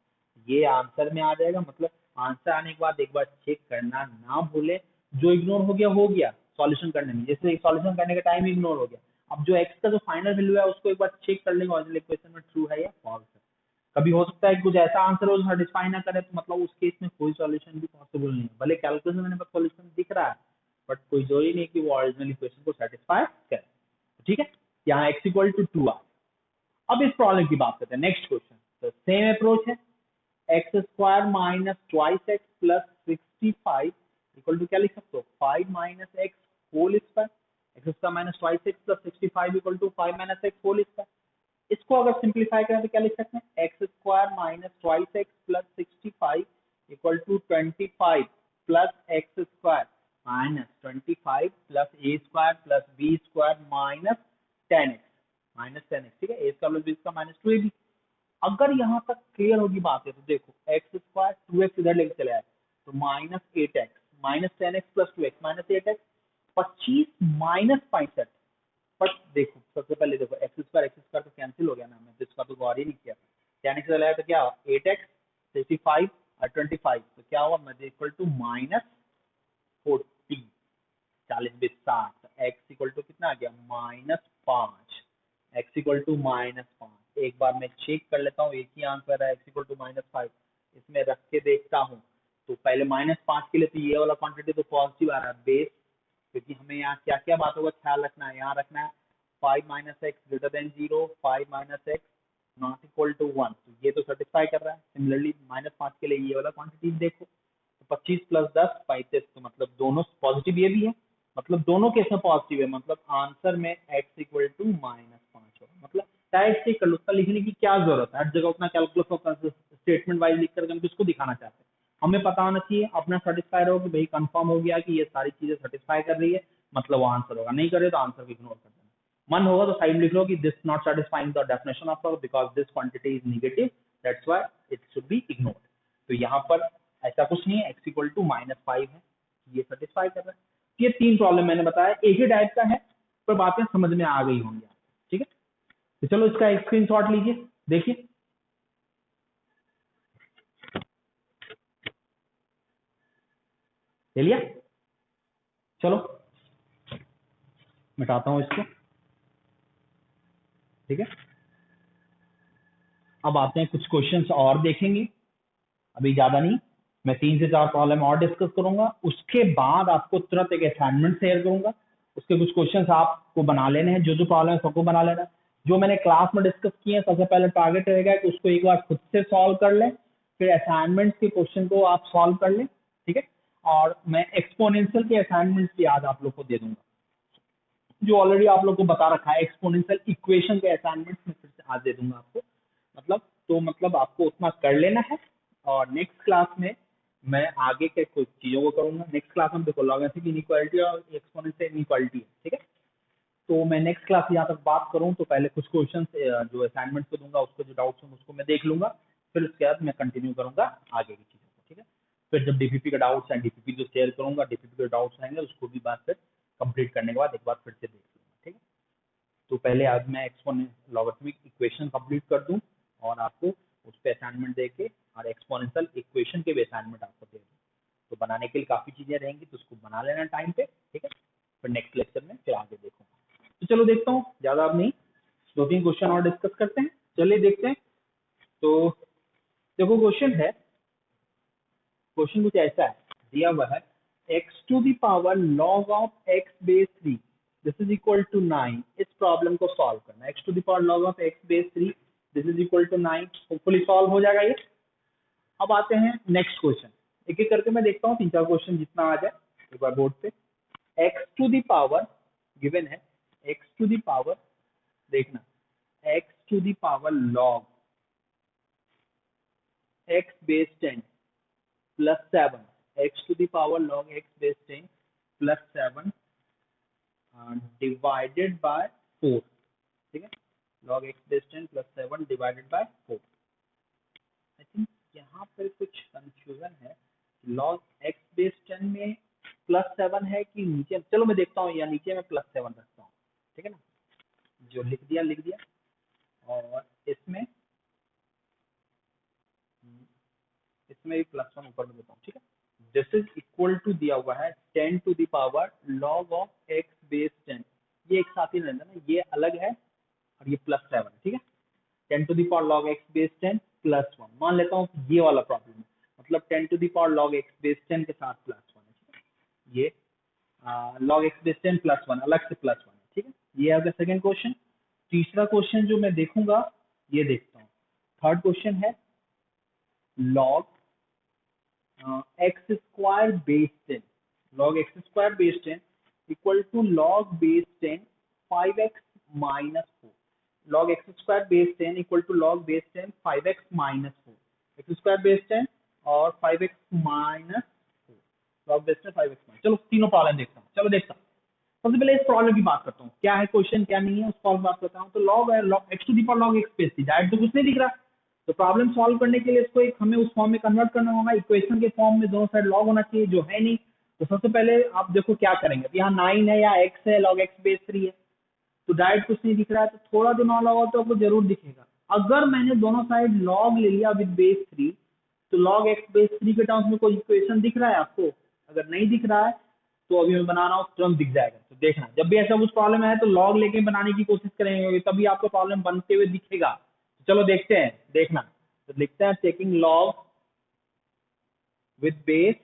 ये आंसर में आ जाएगा। मतलब आंसर आने के बाद एक बार चेक करना ना भूले, जो इग्नोर हो गया सॉल्यूशन करने में, जैसे सॉल्यूशन करने का टाइम इग्नोर हो गया, अब जो x का जो फाइनल वैल्यू है उसको एक बार चेक कर लेंगे ओरिजिनल इक्वेशन में ट्रू है या फॉल्स है। कभी हो सकता है कुछ ऐसा आंसर हो जो सेटिस्फाई ना करे, तो मतलब उस केस में कोई सॉल्यूशन भी पॉसिबल नहीं है, भले कैलकुलेशन में सॉल्यूशन दिख रहा है बट कोई जरूरी नहीं कि वो ओरिजिनल इक्वेशन को सेटिस्फाई करे। ठीक है, यहाँ x इक्वल टू 2 आ। अब इस प्रॉब्लम की बात करते हैं, नेक्स्ट क्वेश्चन, तो सेम अप्रोच है, x square minus twice x plus 65 equal to क्या लिख सकते हो 5 minus x whole square, x square minus twice x plus 65 equal to 5 minus x whole square. इसको अगर सिंप्लीफाई करें तो क्या लिख सकते हैं, x square minus twice x plus 65 equal to 25 plus x square minus 25 plus a square plus B square minus 10x। ठीक है, A square plus B square minus 2ab। अगर यहाँ तक क्लियर होगी बात है तो देखो एक्स स्क्वायर 2x इधर लेके चले आए, तो minus 8x minus 10x plus 2x minus 8x, 25 minus 65। But देखो सबसे पहले देखो एक्स स्क्वायर तो कैंसिल हो गया ना, मैं इसका तो गौर ही नहीं किया, 10x चला तो क्या 8x 65 और 25, तो क्या हुआ मैं इक्वल टू माइनस 40, 40 20 60, तो x इक्वल टू कितना आ गया -5, x इक्वल टू -5। एक बार मैं चेक कर लेता हूँ, एक ही आंसर है x इक्वल टू -5, इसमें रख के देखता हूँ, तो पहले -5 के लिए तो ये वाला क्वांटिटी तो पॉजिटिव आ रहा है बेस, क्योंकि हमें यहाँ क्या क्या बातों का ख्याल रखना है, यहाँ रखना है 5 minus x greater than 0, 5 minus x not equal to 1, तो ये तो सेटिस्फाई कर रहा है। सिमिलरली -5 के लिए ये वाला क्वांटिटी देखो, तो 25 प्लस 10 35, तो मतलब दोनों पॉजिटिव ये भी है, मतलब दोनों केस में पॉजिटिव है, मतलब आंसर में x इक्वल टू -5 होगा। मतलब डायरेक्ट चेक कर लो, उसका लिखने की क्या जरूरत है, हर जगह उतना कैलकुलस होकर स्टेटमेंट वाइज लिख करके हम किसको दिखाना चाहते हैं, हमें पता होना चाहिए, अपना सेटिस्फाई रहो कि भाई कंफर्म हो गया कि ये सारी चीजें सेटिस्फाई कर रही है, मतलब वो आंसर होगा, नहीं करे तो आंसर को इग्नोर कर देना। मन होगा तो साइड लिख लो कि this not satisfying the definition of because this quantity is negative, that's why it should be ignored. तो यहाँ पर ऐसा कुछ नहीं है, x इक्वल टू -5 है, ये सेटिस्फाई कर रहा है। ये 3 प्रॉब्लम मैंने बताया, एक ही टाइप का है, पर बातें समझ में आ गई होंगी। ठीक है, तो चलो इसका एक स्क्रीनशॉट लीजिए, देखिए ले लिया, चलो मिटाता हूं इसको, ठीक है। अब आते हैं कुछ क्वेश्चंस और देखेंगे, अभी ज्यादा नहीं, मैं 3 से 4 प्रॉब्लम और डिस्कस करूंगा, उसके बाद आपको तुरंत एक असाइनमेंट शेयर करूंगा, उसके कुछ क्वेश्चंस आपको बना लेने हैं, जो जो प्रॉब्लम है सबको बना लेना है। जो मैंने क्लास में डिस्कस किए हैं, सबसे पहले टारगेट रहेगा कि उसको एक बार खुद से सॉल्व कर लें, फिर असाइनमेंट के क्वेश्चन को आप सॉल्व कर लें, ठीक है। और मैं एक्सपोनेंशियल के असाइनमेंट्स भी आज आप लोग को दे दूंगा, जो ऑलरेडी आप लोग को बता रखा है। एक्सपोनेंशियल इक्वेशन के असाइनमेंट्स में फिर से आज दे दूंगा आपको, मतलब आपको उतना कर लेना है। और नेक्स्ट क्लास में मैं आगे के कुछ चीजों को करूंगा। नेक्स्ट क्लास में देखो लॉगरिथमिक इनइक्वालिटी और एक्सपोनेंशियल इनइक्वालिटी है, ठीक है। तो मैं नेक्स्ट क्लास यहाँ तक बात करूँ तो पहले कुछ क्वेश्चन जो असाइनमेंट को दूंगा, उसको जो डाउट्स होंगे उसको मैं देख लूंगा, फिर उसके बाद मैं कंटिन्यू करूंगा आगे की चीजों को, ठीक है। फिर जब डीपीपी का डाउट्स है, डीपीपी जो शेयर करूंगा, डीपीपी के डाउट्स आएंगे, उसको भी बात फिर कंप्लीट करने के बाद एक बार फिर से देख लूंगा, ठीक है। तो पहले आज मैं लॉगरिथमिक इक्वेशन कंप्लीट कर दूं और आपको उस पर असाइनमेंट दे के और एक्सपोनेंशियल इक्वेशन के भी असाइनमेंट आपको दे दूं। तो बनाने के लिए काफी चीजें रहेंगी, तो उसको बना लेना टाइम पे, ठीक है। फिर नेक्स्ट लेक्चर में फिर आगे देखूंगा। तो चलो देखता हूँ, ज्यादा अब नहीं, 2-3 क्वेश्चन और डिस्कस करते हैं, चलिए देखते हैं। तो देखो क्वेश्चन कुछ ऐसा है, दिया हुआ है x to the power log of x base 3 this is equal to 9। इस प्रॉब्लम को सॉल्व करना, x to the power log of x base 3 this is equal to 9, hopefully solve हो जाएगा ये। अब आते हैं नेक्स्ट क्वेश्चन, एक एक करके मैं देखता हूँ 3-4 क्वेश्चन जितना आ जाए एक बार बोर्ड पे। x to the power given है, x टू द पावर देखना, x to the power log x base 10 plus 7, x to the power log x base 10 plus 7 divided by 4, ठीक है। log x base 10 plus 7 divided by 4। I think यहाँ पर कुछ confusion है, log x base 10 में plus 7 है कि नीचे, चलो मैं देखता हूँ, या नीचे में प्लस 7 रखता हूँ, ठीक है ना। जो लिख दिया और इसमें भी प्लस 1 ऊपर में देता हूँ, ठीक है। दिस इज इक्वल टू दिया हुआ है 10 to the power log of x base 10, ये एक साथ ही रहता है ना, ये अलग है और ये प्लस 7, ठीक है। 10 to the power log x base 10 plus 1 मान लेता हूँ, ये वाला प्रॉब्लम है, मतलब 10 to the power log x base 10 के साथ प्लस 1 है, ठीक है। ये log x बेस 10 प्लस 1 अलग से प्लस 1 है, ठीक है। ये है सेकंड क्वेश्चन। तीसरा क्वेश्चन जो मैं देखूंगा, ये देखता हूँ, थर्ड क्वेश्चन है log x square base 10, log x square base 10 equal to log base 10 5x minus 4, log x square base 10 equal to log base 10 5x minus 4, x square base 10 और 5x minus 4, log base 10 5x minus. चलो तीनों problem देखता हूँ, चलो देखता हूँ। सबसे पहले इस प्रॉब्लम की बात करता हूँ, क्या है क्वेश्चन क्या नहीं है, उस प्रॉब्लम बात करता हूँ। तो log x to the power log x base 10 direct तो कुछ नहीं दिख रहा, तो प्रॉब्लम सॉल्व करने के लिए इसको एक हमें उस फॉर्म में कन्वर्ट करना होगा, इक्वेशन के फॉर्म में दोनों साइड लॉग होना चाहिए, जो है नहीं। तो सबसे पहले आप देखो क्या करेंगे, यहाँ 9 है या x है, log x बेस 3 है, तो डायरेक्ट कुछ नहीं दिख रहा है, तो थोड़ा दिमाग लगाओ तो आपको जरूर दिखेगा। अगर मैंने दोनों साइड log ले लिया विद बेस 3, तो log x बेस 3 के टर्म्स में कोई इक्वेशन दिख रहा है आपको? अगर नहीं दिख रहा है तो अभी मैं बना रहा हूँ, तुरंत दिख जाएगा। तो देखना, जब भी ऐसा कुछ प्रॉब्लम है तो log लेके बनाने की कोशिश करेंगे, तभी आपको प्रॉब्लम बनते हुए दिखेगा। तो चलो देखते हैं, देखना। तो लिखते हैं टेकिंग log विद बेस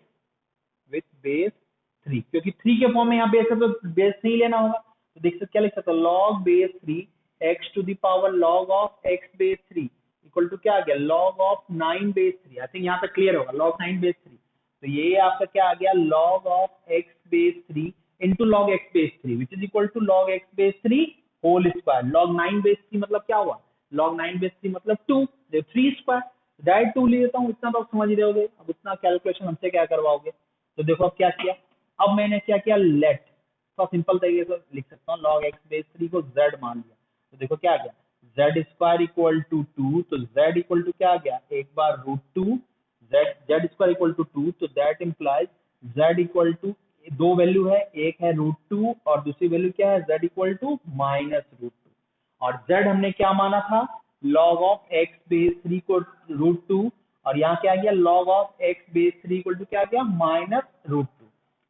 3, क्योंकि 3 के फॉर्म में यहाँ बेस है तो बेस नहीं लेना होगा। तो देख सकते क्या लिख सकते हो, log base 3 x to the power log of x base 3 equal to क्या आ गया, log of 9 base 3। I think यहाँ तक क्लियर होगा, log 9 बेस 3। तो ये आपका क्या आ गया, log of x base 3 into log x base 3 which is equal to log x base 3 whole square. log 9 base 3 मतलब क्या हुआ, log 9 बेस 3 मतलब 2, 3 स्क्वायर, डायरेक्ट 2 ले लेता हूँ, इतना तो आप समझ ही रहोगे। अब इतना कैलकुलेशन हमसे क्या करवाओगे। तो देखो अब क्या किया, अब मैंने क्या किया, लेट, तो सिंपल तरीके से लिख सकता हूँ, log x बेस 3 को z मान लिया। तो देखो क्या आ गया, z स्क्वायर इक्वल टू 2, तो z इक्वल टू क्या आ गया, एक बार √2, z स्क्वायर इक्वल टू 2, तो that implies z equal to, दो वैल्यू है, एक है √2 और दूसरी वैल्यू क्या है, z इक्वल टू माइनस √2। और z हमने क्या माना था, लॉग ऑफ एक्स बेस 3 को √2 और यहाँ क्या आ गया log of x base 3 equal to क्या आ गया -√2।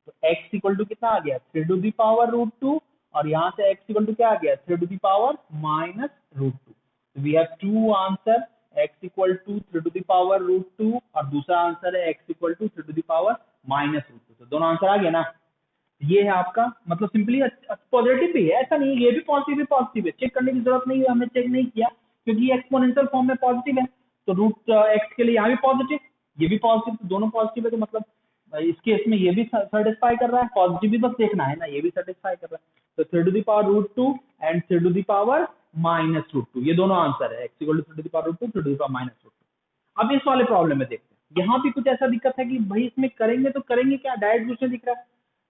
तो x इक्वल टू कितना आ गया 3 टू द पावर √2 और यहाँ से x इक्वल टू क्या आ गया 3 टू द पावर -√2। तो we have two answer x equal to 3 to the power √2 और दूसरा आंसर है x equal to 3 to the power -√2। तो दोनों आंसर आ गया ना। ये है आपका मतलब सिंपली पॉजिटिव भी है, ऐसा नहीं ये भी पॉजिटिव है, चेक करने की जरूरत नहीं है, हमने चेक नहीं किया क्योंकि ये एक्सपोनेंशियल फॉर्म में पॉजिटिव है। तो √x के लिए यहाँ भी पॉजिटिव, ये भी पॉजिटिव, तो दोनों पॉजिटिव है, तो मतलब इस केस में ये भी सेटिस्फाई कर रहा है, पॉजिटिव भी बस देखना है ना, ये भी सेटिस्फाई कर रहा है। तो 3 to the power √2 and 3 to the power -√2 ये दोनों आंसर है, x equal to 3 to the power √2 3 to the power -√2। अब इस वाले प्रॉब्लम में देखते हैं, यहाँ भी कुछ ऐसा दिक्कत है कि भाई इसमें करेंगे तो करेंगे क्या, डायरेक्ट क्वेश्चन दिख रहा है।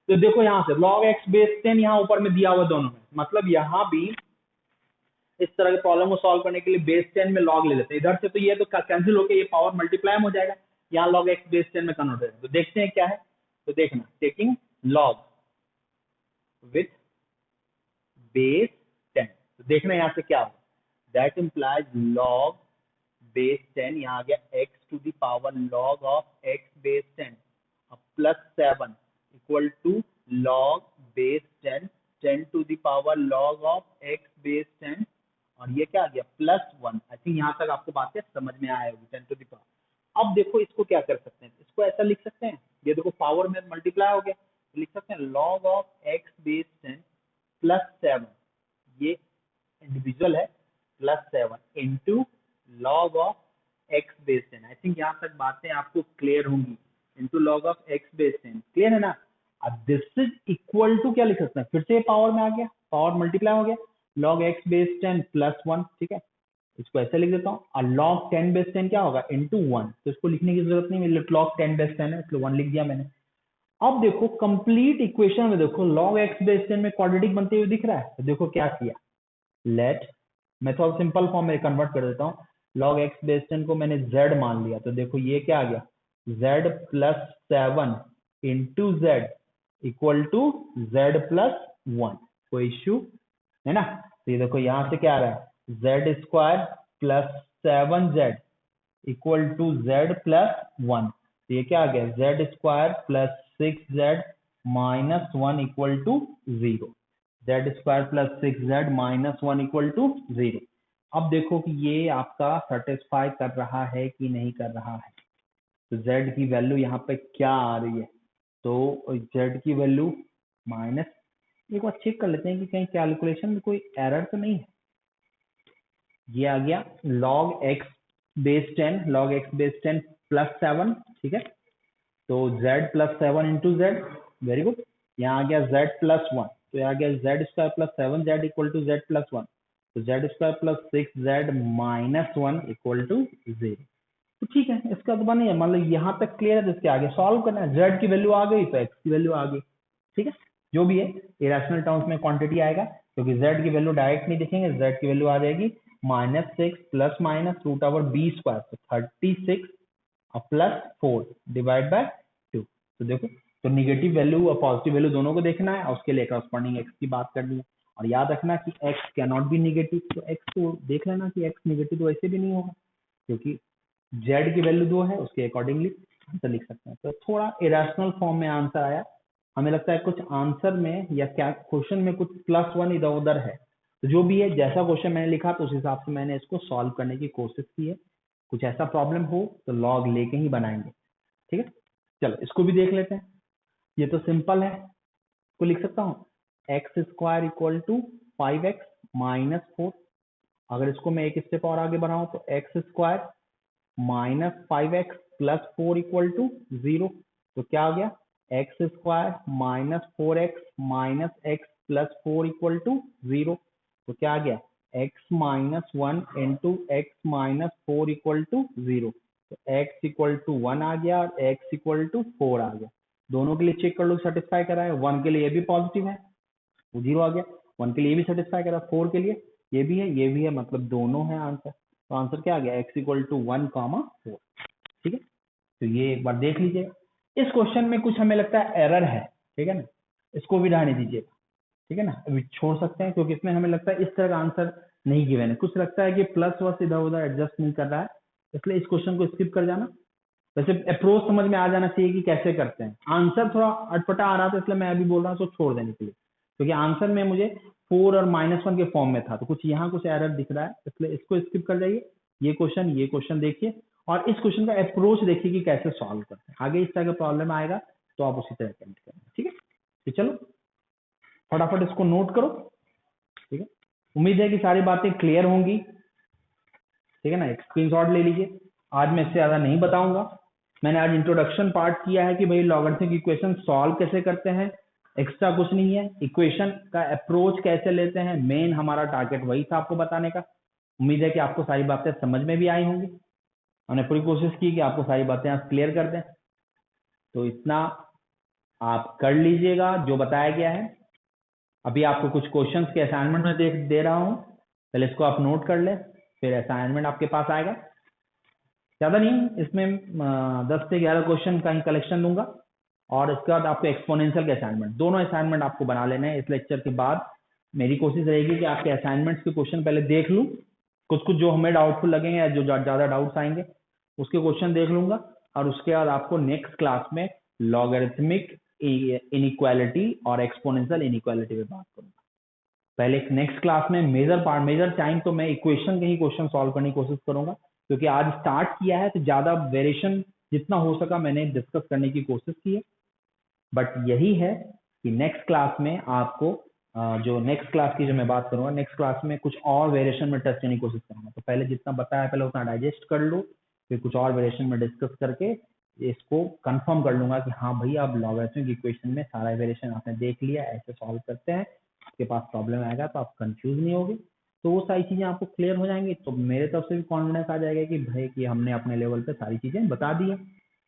तो देखो यहाँ से log x बेस 10 यहाँ ऊपर में दिया हुआ दोनों में, मतलब यहाँ भी इस तरह के प्रॉब्लम को सॉल्व करने के लिए बेस 10 में log ले लेते हैं। इधर से तो ये तो कैंसिल होकर ये पावर मल्टीप्लाई हो जाएगा, यहाँ log x बेस 10 में कन्वर्ट हो जाएगा। तो देखते हैं क्या है, तो देखना टेकिंग log विथ बेस 10, तो देखना यहाँ से क्या होगा, दैट इम्प्लाइज log बेस 10 यहाँ आ गया x to the power log of x base 10 plus 7 equal to log base 10 10 to the power log of x base 10 और ये क्या आ गया +1। आई थिंक यहाँ तक आपको बातें समझ में आया होगी 10 टू द पावर। अब देखो इसको क्या कर सकते हैं, इसको ऐसा लिख सकते हैं, ये देखो पावर में मल्टीप्लाई हो गया, तो लिख सकते हैं log of x base 10 plus 7, ये इंडिविजुअल है, plus 7 into log of x base 10। I think यहाँ तक बातें आपको क्लियर होंगी, into log of x base 10 clear है ना। अब दिस इज इक्वल टू क्या लिख सकते हैं, फिर से पावर में आ गया, पावर मल्टीप्लाई हो गया, log x बेस 10 प्लस 1, ठीक है, इसको ऐसे लिख देता हूँ, और log 10 बेस 10 क्या होगा इंटू 1, तो इसको लिखने की जरूरत नहीं, log 10 बेस 10 है इसलिए 1 लिख दिया मैंने। अब देखो कंप्लीट इक्वेशन में देखो log x बेस 10 में क्वाड्रेटिक बनते हुए दिख रहा है, तो देखो क्या किया, लेट मैं थोड़ा सिंपल फॉर्म में कन्वर्ट कर देता हूँ, log x बेस 10 को मैंने z मान लिया, तो देखो ये क्या आ गया z plus 7 into z equal to z plus 1, कोई इश्यू है ना। तो ये देखो यहाँ से क्या आ रहा है z square plus 7z equal to z plus 1, तो ये क्या आ गया z square plus 6z minus 1 equal to 0, z square plus 6z minus 1 equal to 0। अब देखो कि ये आपका सेटिस्फाई कर रहा है कि नहीं कर रहा है, तो z की वैल्यू यहाँ पे क्या आ रही है, तो z की वैल्यू माइनस, एक बार चेक कर लेते हैं कि कहीं कैलकुलेशन में कोई एरर तो नहीं है। ये आ गया log x बेस 10 प्लस 7, ठीक है, तो z plus 7 into Z, very good, यहाँ आ गया z प्लस 1, तो यहाँ आ गया z square plus 7z equal to z plus 1, तो z square plus 6z minus 1 equal to 0। तो ठीक है, इसका तो बनी है, मतलब यहाँ तक क्लियर है, तो इसके आगे सॉल्व करना है, z की वैल्यू आ गई तो x की वैल्यू आ गई, ठीक है, जो भी है इरेशनल टर्म्स में क्वांटिटी आएगा, क्योंकि z की वैल्यू डायरेक्ट नहीं दिखेंगे, z की वैल्यू आ जाएगी -6 plus minus root over b square, तो 36 और प्लस 4 डिवाइड बाय 2। तो देखो, तो निगेटिव वैल्यू और पॉजिटिव वैल्यू दोनों को देखना है और उसके लिए करस्पॉन्डिंग x की बात करनी है, और याद रखना कि x can not B negative, तो x को देख लेना कि x निगेटिव तो वैसे भी नहीं होगा, क्योंकि z की वैल्यू 2 है, उसके अकॉर्डिंगली आंसर लिख सकते हैं। तो थोड़ा इरेशनल फॉर्म में आंसर आया, हमें लगता है कुछ आंसर में या क्या क्वेश्चन में कुछ +1 इधर उधर है, तो जो भी है जैसा क्वेश्चन मैंने लिखा तो उस हिसाब से मैंने इसको सॉल्व करने की कोशिश की है, कुछ ऐसा प्रॉब्लम हो तो लॉग लेके ही बनाएंगे, ठीक है। चलो इसको भी देख लेते हैं, ये तो सिंपल है, को लिख सकता हूँ x square equal to 5x minus 4, अगर इसको मैं एक स्टेप और आगे बढ़ाऊं तो x square minus 5x plus 4 equal to 0, तो क्या आ गया x square minus 4x minus x plus 4 equal to 0, तो क्या आ गया x minus 1 into x minus 4 equal to 0, तो x इक्वल टू 1 आ गया और x इक्वल टू 4 आ गया। दोनों के लिए चेक कर लो सेटिस्फाई करा है, 1 के लिए ये भी पॉजिटिव है, 0 आ गया, 1 के लिए भी सेटिस्फाई करा, 4 के लिए ये भी है ये भी है, मतलब दोनों है आंसर। तो आंसर क्या आ गया x इक्वल टू 1, 4, ठीक है। तो ये एक बार देख लीजिए, इस क्वेश्चन में कुछ हमें लगता है एरर है, ठीक है ना, इसको भी रहने दीजिए, ठीक है ना, अभी छोड़ सकते हैं क्योंकि इसमें हमें लगता है इस तरह का आंसर नहीं गिवन है, कुछ लगता है कि प्लस वर्स इधर उधर एडजस्ट नहीं कर रहा है, इसलिए इस क्वेश्चन को स्किप कर जाना। वैसे अप्रोच समझ में आ जाना चाहिए कि कैसे करते हैं। आंसर थोड़ा अटपटा आ रहा था इसलिए मैं अभी बोल रहा हूँ उसको छोड़ देने के लिए, क्योंकि आंसर में मुझे 4 और -1 के फॉर्म में था, तो कुछ यहाँ कुछ एरर दिख रहा है, इसलिए इसको स्किप कर जाइए। ये क्वेश्चन देखिए और इस क्वेश्चन का अप्रोच देखिए कि कैसे सॉल्व करते हैं। आगे इस तरह का प्रॉब्लम आएगा तो आप उसी तरह अटेम्प्ट करेंगे, ठीक है। तो चलो फटाफट इसको नोट करो, ठीक है। उम्मीद है कि सारी बातें क्लियर होंगी, ठीक है ना। एक स्क्रीनशॉट ले लीजिए। आज मैं इससे ज्यादा नहीं बताऊंगा। मैंने आज इंट्रोडक्शन पार्ट किया है कि भाई लॉगरिथमिक इक्वेशन सॉल्व कैसे करते हैं, एक्स्ट्रा कुछ नहीं है। इक्वेशन का अप्रोच कैसे लेते हैं, मेन हमारा टारगेट वही था आपको बताने का। उम्मीद है कि आपको सारी बातें समझ में भी आई होंगी। हमने पूरी कोशिश की कि आपको सारी बातें आज क्लियर कर दें, तो इतना आप कर लीजिएगा जो बताया गया है। अभी आपको कुछ क्वेश्चंस के असाइनमेंट में दे रहा हूँ, पहले इसको आप नोट कर ले, फिर असाइनमेंट आपके पास आएगा। ज्यादा नहीं, इसमें 10 से 11 क्वेश्चन का ही कलेक्शन दूंगा और इसके बाद आपको एक्सपोनेंशियल के असाइनमेंट, दोनों असाइनमेंट आपको बना लेने हैं। इस लेक्चर के बाद मेरी कोशिश रहेगी कि आपके असाइनमेंट्स के क्वेश्चन पहले देख लूँ, कुछ जो हमें डाउटफुल लगेंगे या जो ज्यादा डाउट्स आएंगे उसके क्वेश्चन देख लूंगा, और उसके बाद आपको नेक्स्ट क्लास में लॉगरिथमिक इनइक्वालिटी और एक्सपोनेंशियल इनइक्वालिटी पे बात करूंगा। पहले नेक्स्ट क्लास में मेजर टाइम तो मैं इक्वेशन के ही क्वेश्चन सॉल्व करने की कोशिश करूंगा, क्योंकि आज स्टार्ट किया है तो ज्यादा वेरिएशन जितना हो सका मैंने डिस्कस करने की कोशिश की है। बट यही है कि नेक्स्ट क्लास में आपको जो नेक्स्ट क्लास की जो मैं बात करूंगा, नेक्स्ट क्लास में कुछ और वेरिएशन में टच करने की कोशिश करूंगा। तो पहले जितना बताया पहले उतना डाइजेस्ट कर लो, फिर कुछ और वेरिएशन में डिस्कस करके इसको कंफर्म कर लूंगा कि हाँ भैया अब लॉगरिथमिक इक्वेशन में सारा वेरिएशन आपने देख लिया, ऐसे सॉल्व करते हैं। आपके पास प्रॉब्लम आएगा तो आप कंफ्यूज नहीं होगे, तो वो सारी चीजें आपको क्लियर हो जाएंगी। तो मेरे तरफ से भी कॉन्फिडेंस आ जाएगा कि भाई कि हमने अपने लेवल पे सारी चीजें बता दी है,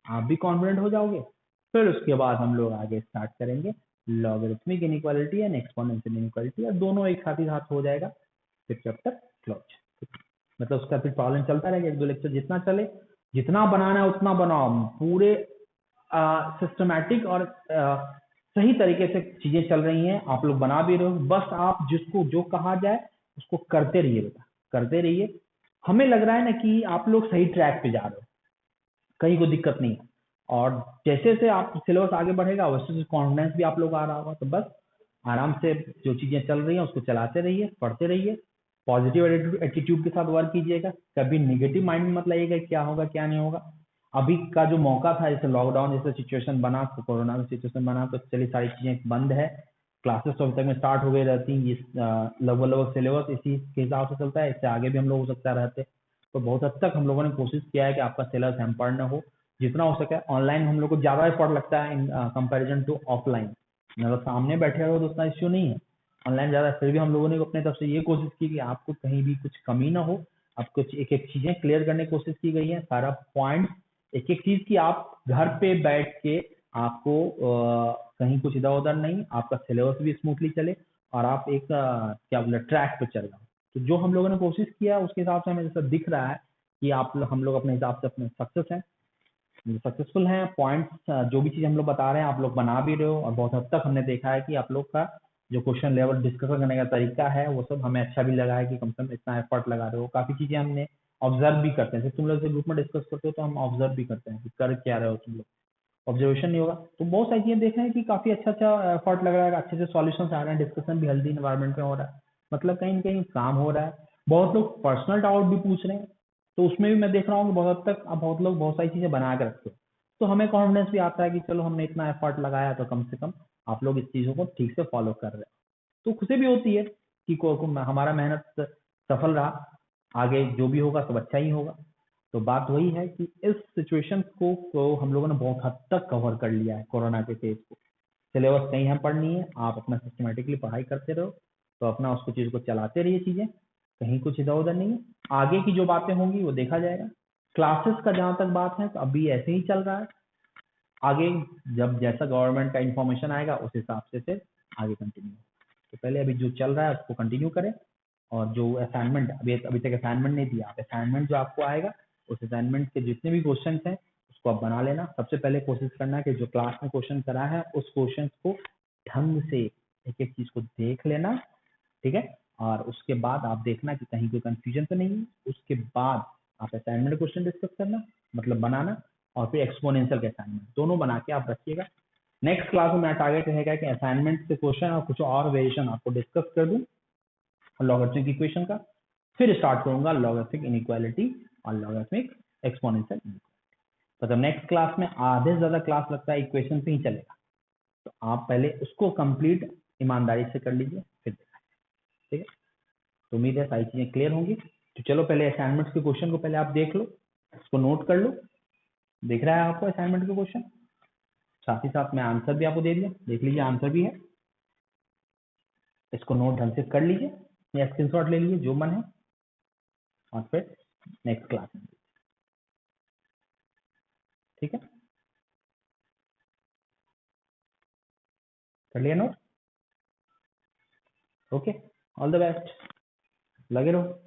आप भी कॉन्फिडेंट हो जाओगे। फिर उसके बाद हम लोग आगे स्टार्ट करेंगे logarithmic inequality and exponential inequality, और दोनों एक साथ ही साथ हो जाएगा फिर चैप्टर क्लोज। मतलब उसका फिर प्रॉब्लम चलता रहेगा, 1-2 लेक्चर जितना चले, जितना बनाना है उतना बनाओ, पूरे सिस्टमैटिक और सही तरीके से चीजें चल रही हैं, आप लोग बना भी रहे हो। बस आप जिसको जो कहा जाए उसको करते रहिए बेटा, करते रहिए। हमें लग रहा है ना कि आप लोग सही ट्रैक पे जा रहे हो, कहीं कोई दिक्कत नहीं है। और जैसे जैसे आप सिलेबस आगे बढ़ेगा वैसे कॉन्फिडेंस भी आप लोग आ रहा होगा। तो बस आराम से जो चीजें चल रही हैं उसको चलाते रहिए, पढ़ते रहिए, पॉजिटिव एटीट्यूड के साथ वर्क कीजिएगा। कभी निगेटिव माइंड में मत लाइएगा क्या होगा क्या नहीं होगा। अभी का जो मौका था, जैसे लॉकडाउन जैसे सिचुएशन बना, तो कोरोना का सिचुएशन बना, तो चलिए सारी चीजें बंद है, क्लासेस तो अभी तक में स्टार्ट हो गई रहती, लगभग सिलेबस इसी के हिसाब से चलता है, इससे आगे भी हम लोग हो सकता है रहते। तो बहुत हद तक हम लोगों ने कोशिश किया है कि आपका सिलेबस हैम्पर न हो, जितना हो सके। ऑनलाइन हम लोग को ज्यादा एफर्ट लगता है इन कंपेरिजन टू ऑफलाइन, मतलब सामने बैठे रहो तो उतना इश्यू नहीं है, ऑनलाइन ज्यादा। फिर भी हम लोगों ने अपने तरफ से ये कोशिश की कि आपको कहीं भी कुछ कमी ना हो, आपको एक एक चीजें क्लियर करने की कोशिश की गई है, सारा पॉइंट एक एक चीज की आप घर पे बैठ के आपको कहीं कुछ इधर उधर नहीं, आपका सिलेबस भी स्मूथली चले और आप एक क्या बोले ट्रैक पे चल रहे हो। तो जो हम लोगों ने कोशिश किया उसके हिसाब से हमें जैसा दिख रहा है कि हम लोग अपने हिसाब से अपने सक्सेसफुल हैं। पॉइंट्स जो भी चीज हम लोग बता रहे हैं आप लोग बना भी रहे हो, और बहुत हद तक हमने देखा है कि आप लोग का जो क्वेश्चन लेवल डिस्कशन करने का तरीका है वो सब हमें अच्छा भी लगा है कि कम से कम इतना एफर्ट लगा रहे हो। काफी चीजें हमने ऑब्जर्व भी करते हैं, तुम लोग से ग्रुप में डिस्कस करते हो तो हम ऑब्जर्व भी करते हैं कि कर क्या रहे हो तुम लोग, ऑब्जर्वेशन नहीं होगा। तो बहुत सारी चीजें देख रहे हैं कि काफी अच्छा एफर्ट लग रहा है, अच्छे से सॉल्यूशन आ रहे हैं, डिस्कशन भी हेल्दी इन्वायरमेंट में हो रहा है, मतलब कहीं ना कहीं काम हो रहा है। बहुत लोग पर्सनल डाउट भी पूछ रहे हैं, तो उसमें भी मैं देख रहा हूँ कि बहुत हद तक अब बहुत लोग बहुत सारी चीजें बना के रखते हैं, तो हमें कॉन्फिडेंस भी आता है कि चलो हमने इतना एफर्ट लगाया तो कम से कम आप लोग इस चीजों को ठीक से फॉलो कर रहे हैं। तो खुशी भी होती है कि हमारा मेहनत सफल रहा, आगे जो भी होगा सब अच्छा ही होगा। तो बात वही है कि इस सिचुएशन को हम लोगों ने बहुत हद तक कवर कर लिया है कोरोना के फेज को। सिलेबस कहीं हम पढ़नी है, आप अपना सिस्टमेटिकली पढ़ाई करते रहो, तो अपना उसको चीज को चलाते रहिए, चीजें कहीं कुछ इधर उधर नहीं है। आगे की जो बातें होंगी वो देखा जाएगा। क्लासेस का जहां तक बात है तो अभी ऐसे ही चल रहा है, आगे जब जैसा गवर्नमेंट का इंफॉर्मेशन आएगा उस हिसाब से फिर आगे कंटिन्यू। तो पहले अभी जो चल रहा है उसको कंटिन्यू करें, और जो असाइनमेंट अभी तक असाइनमेंट नहीं दिया, आप असाइनमेंट जो आपको आएगा उस असाइनमेंट के जितने भी क्वेश्चन हैं उसको आप बना लेना। सबसे पहले कोशिश करना है कि जो क्लास में क्वेश्चन करा है उस क्वेश्चन को ढंग से एक एक चीज को देख लेना, ठीक है, और उसके बाद आप देखना कि कहीं कोई कंफ्यूजन तो नहीं है। उसके बाद आप असाइनमेंट क्वेश्चन डिस्कस करना, मतलब बनाना, और फिर एक्सपोनेंशियल के असाइनमेंट दोनों बना के आप रखिएगा। नेक्स्ट क्लास में मेरा टारगेट रहेगा कि असाइनमेंट से क्वेश्चन और कुछ और वेरिएशन आपको डिस्कस कर दूं लॉगरिथमिक इक्वेशन का, फिर स्टार्ट करूंगा लॉगरिथमिक इनइक्वालिटी और लॉगरिथमिक एक्सपोनेंशियल इनइक्वालिटी। मतलब नेक्स्ट क्लास में आधे से ज्यादा क्लास लगता है इक्वेशन पे ही चलेगा, तो आप पहले उसको कंप्लीट ईमानदारी से कर लीजिए, फिर देखा। ठीक है, तो उम्मीद है सारी चीजें क्लियर होंगी। तो चलो पहले असाइनमेंट के क्वेश्चन को पहले आप देख लो, उसको नोट कर लो। दिख रहा है आपको असाइनमेंट के क्वेश्चन? साथ ही साथ मैं आंसर भी आपको दे दिया, देख लीजिए आंसर भी है। इसको नोट ढंग से कर लीजिए या स्क्रीनशॉट ले लीजिए जो मन है, और फिर नेक्स्ट क्लास में। ठीक है, कर लिया note? Okay, all the best, लगे रहो।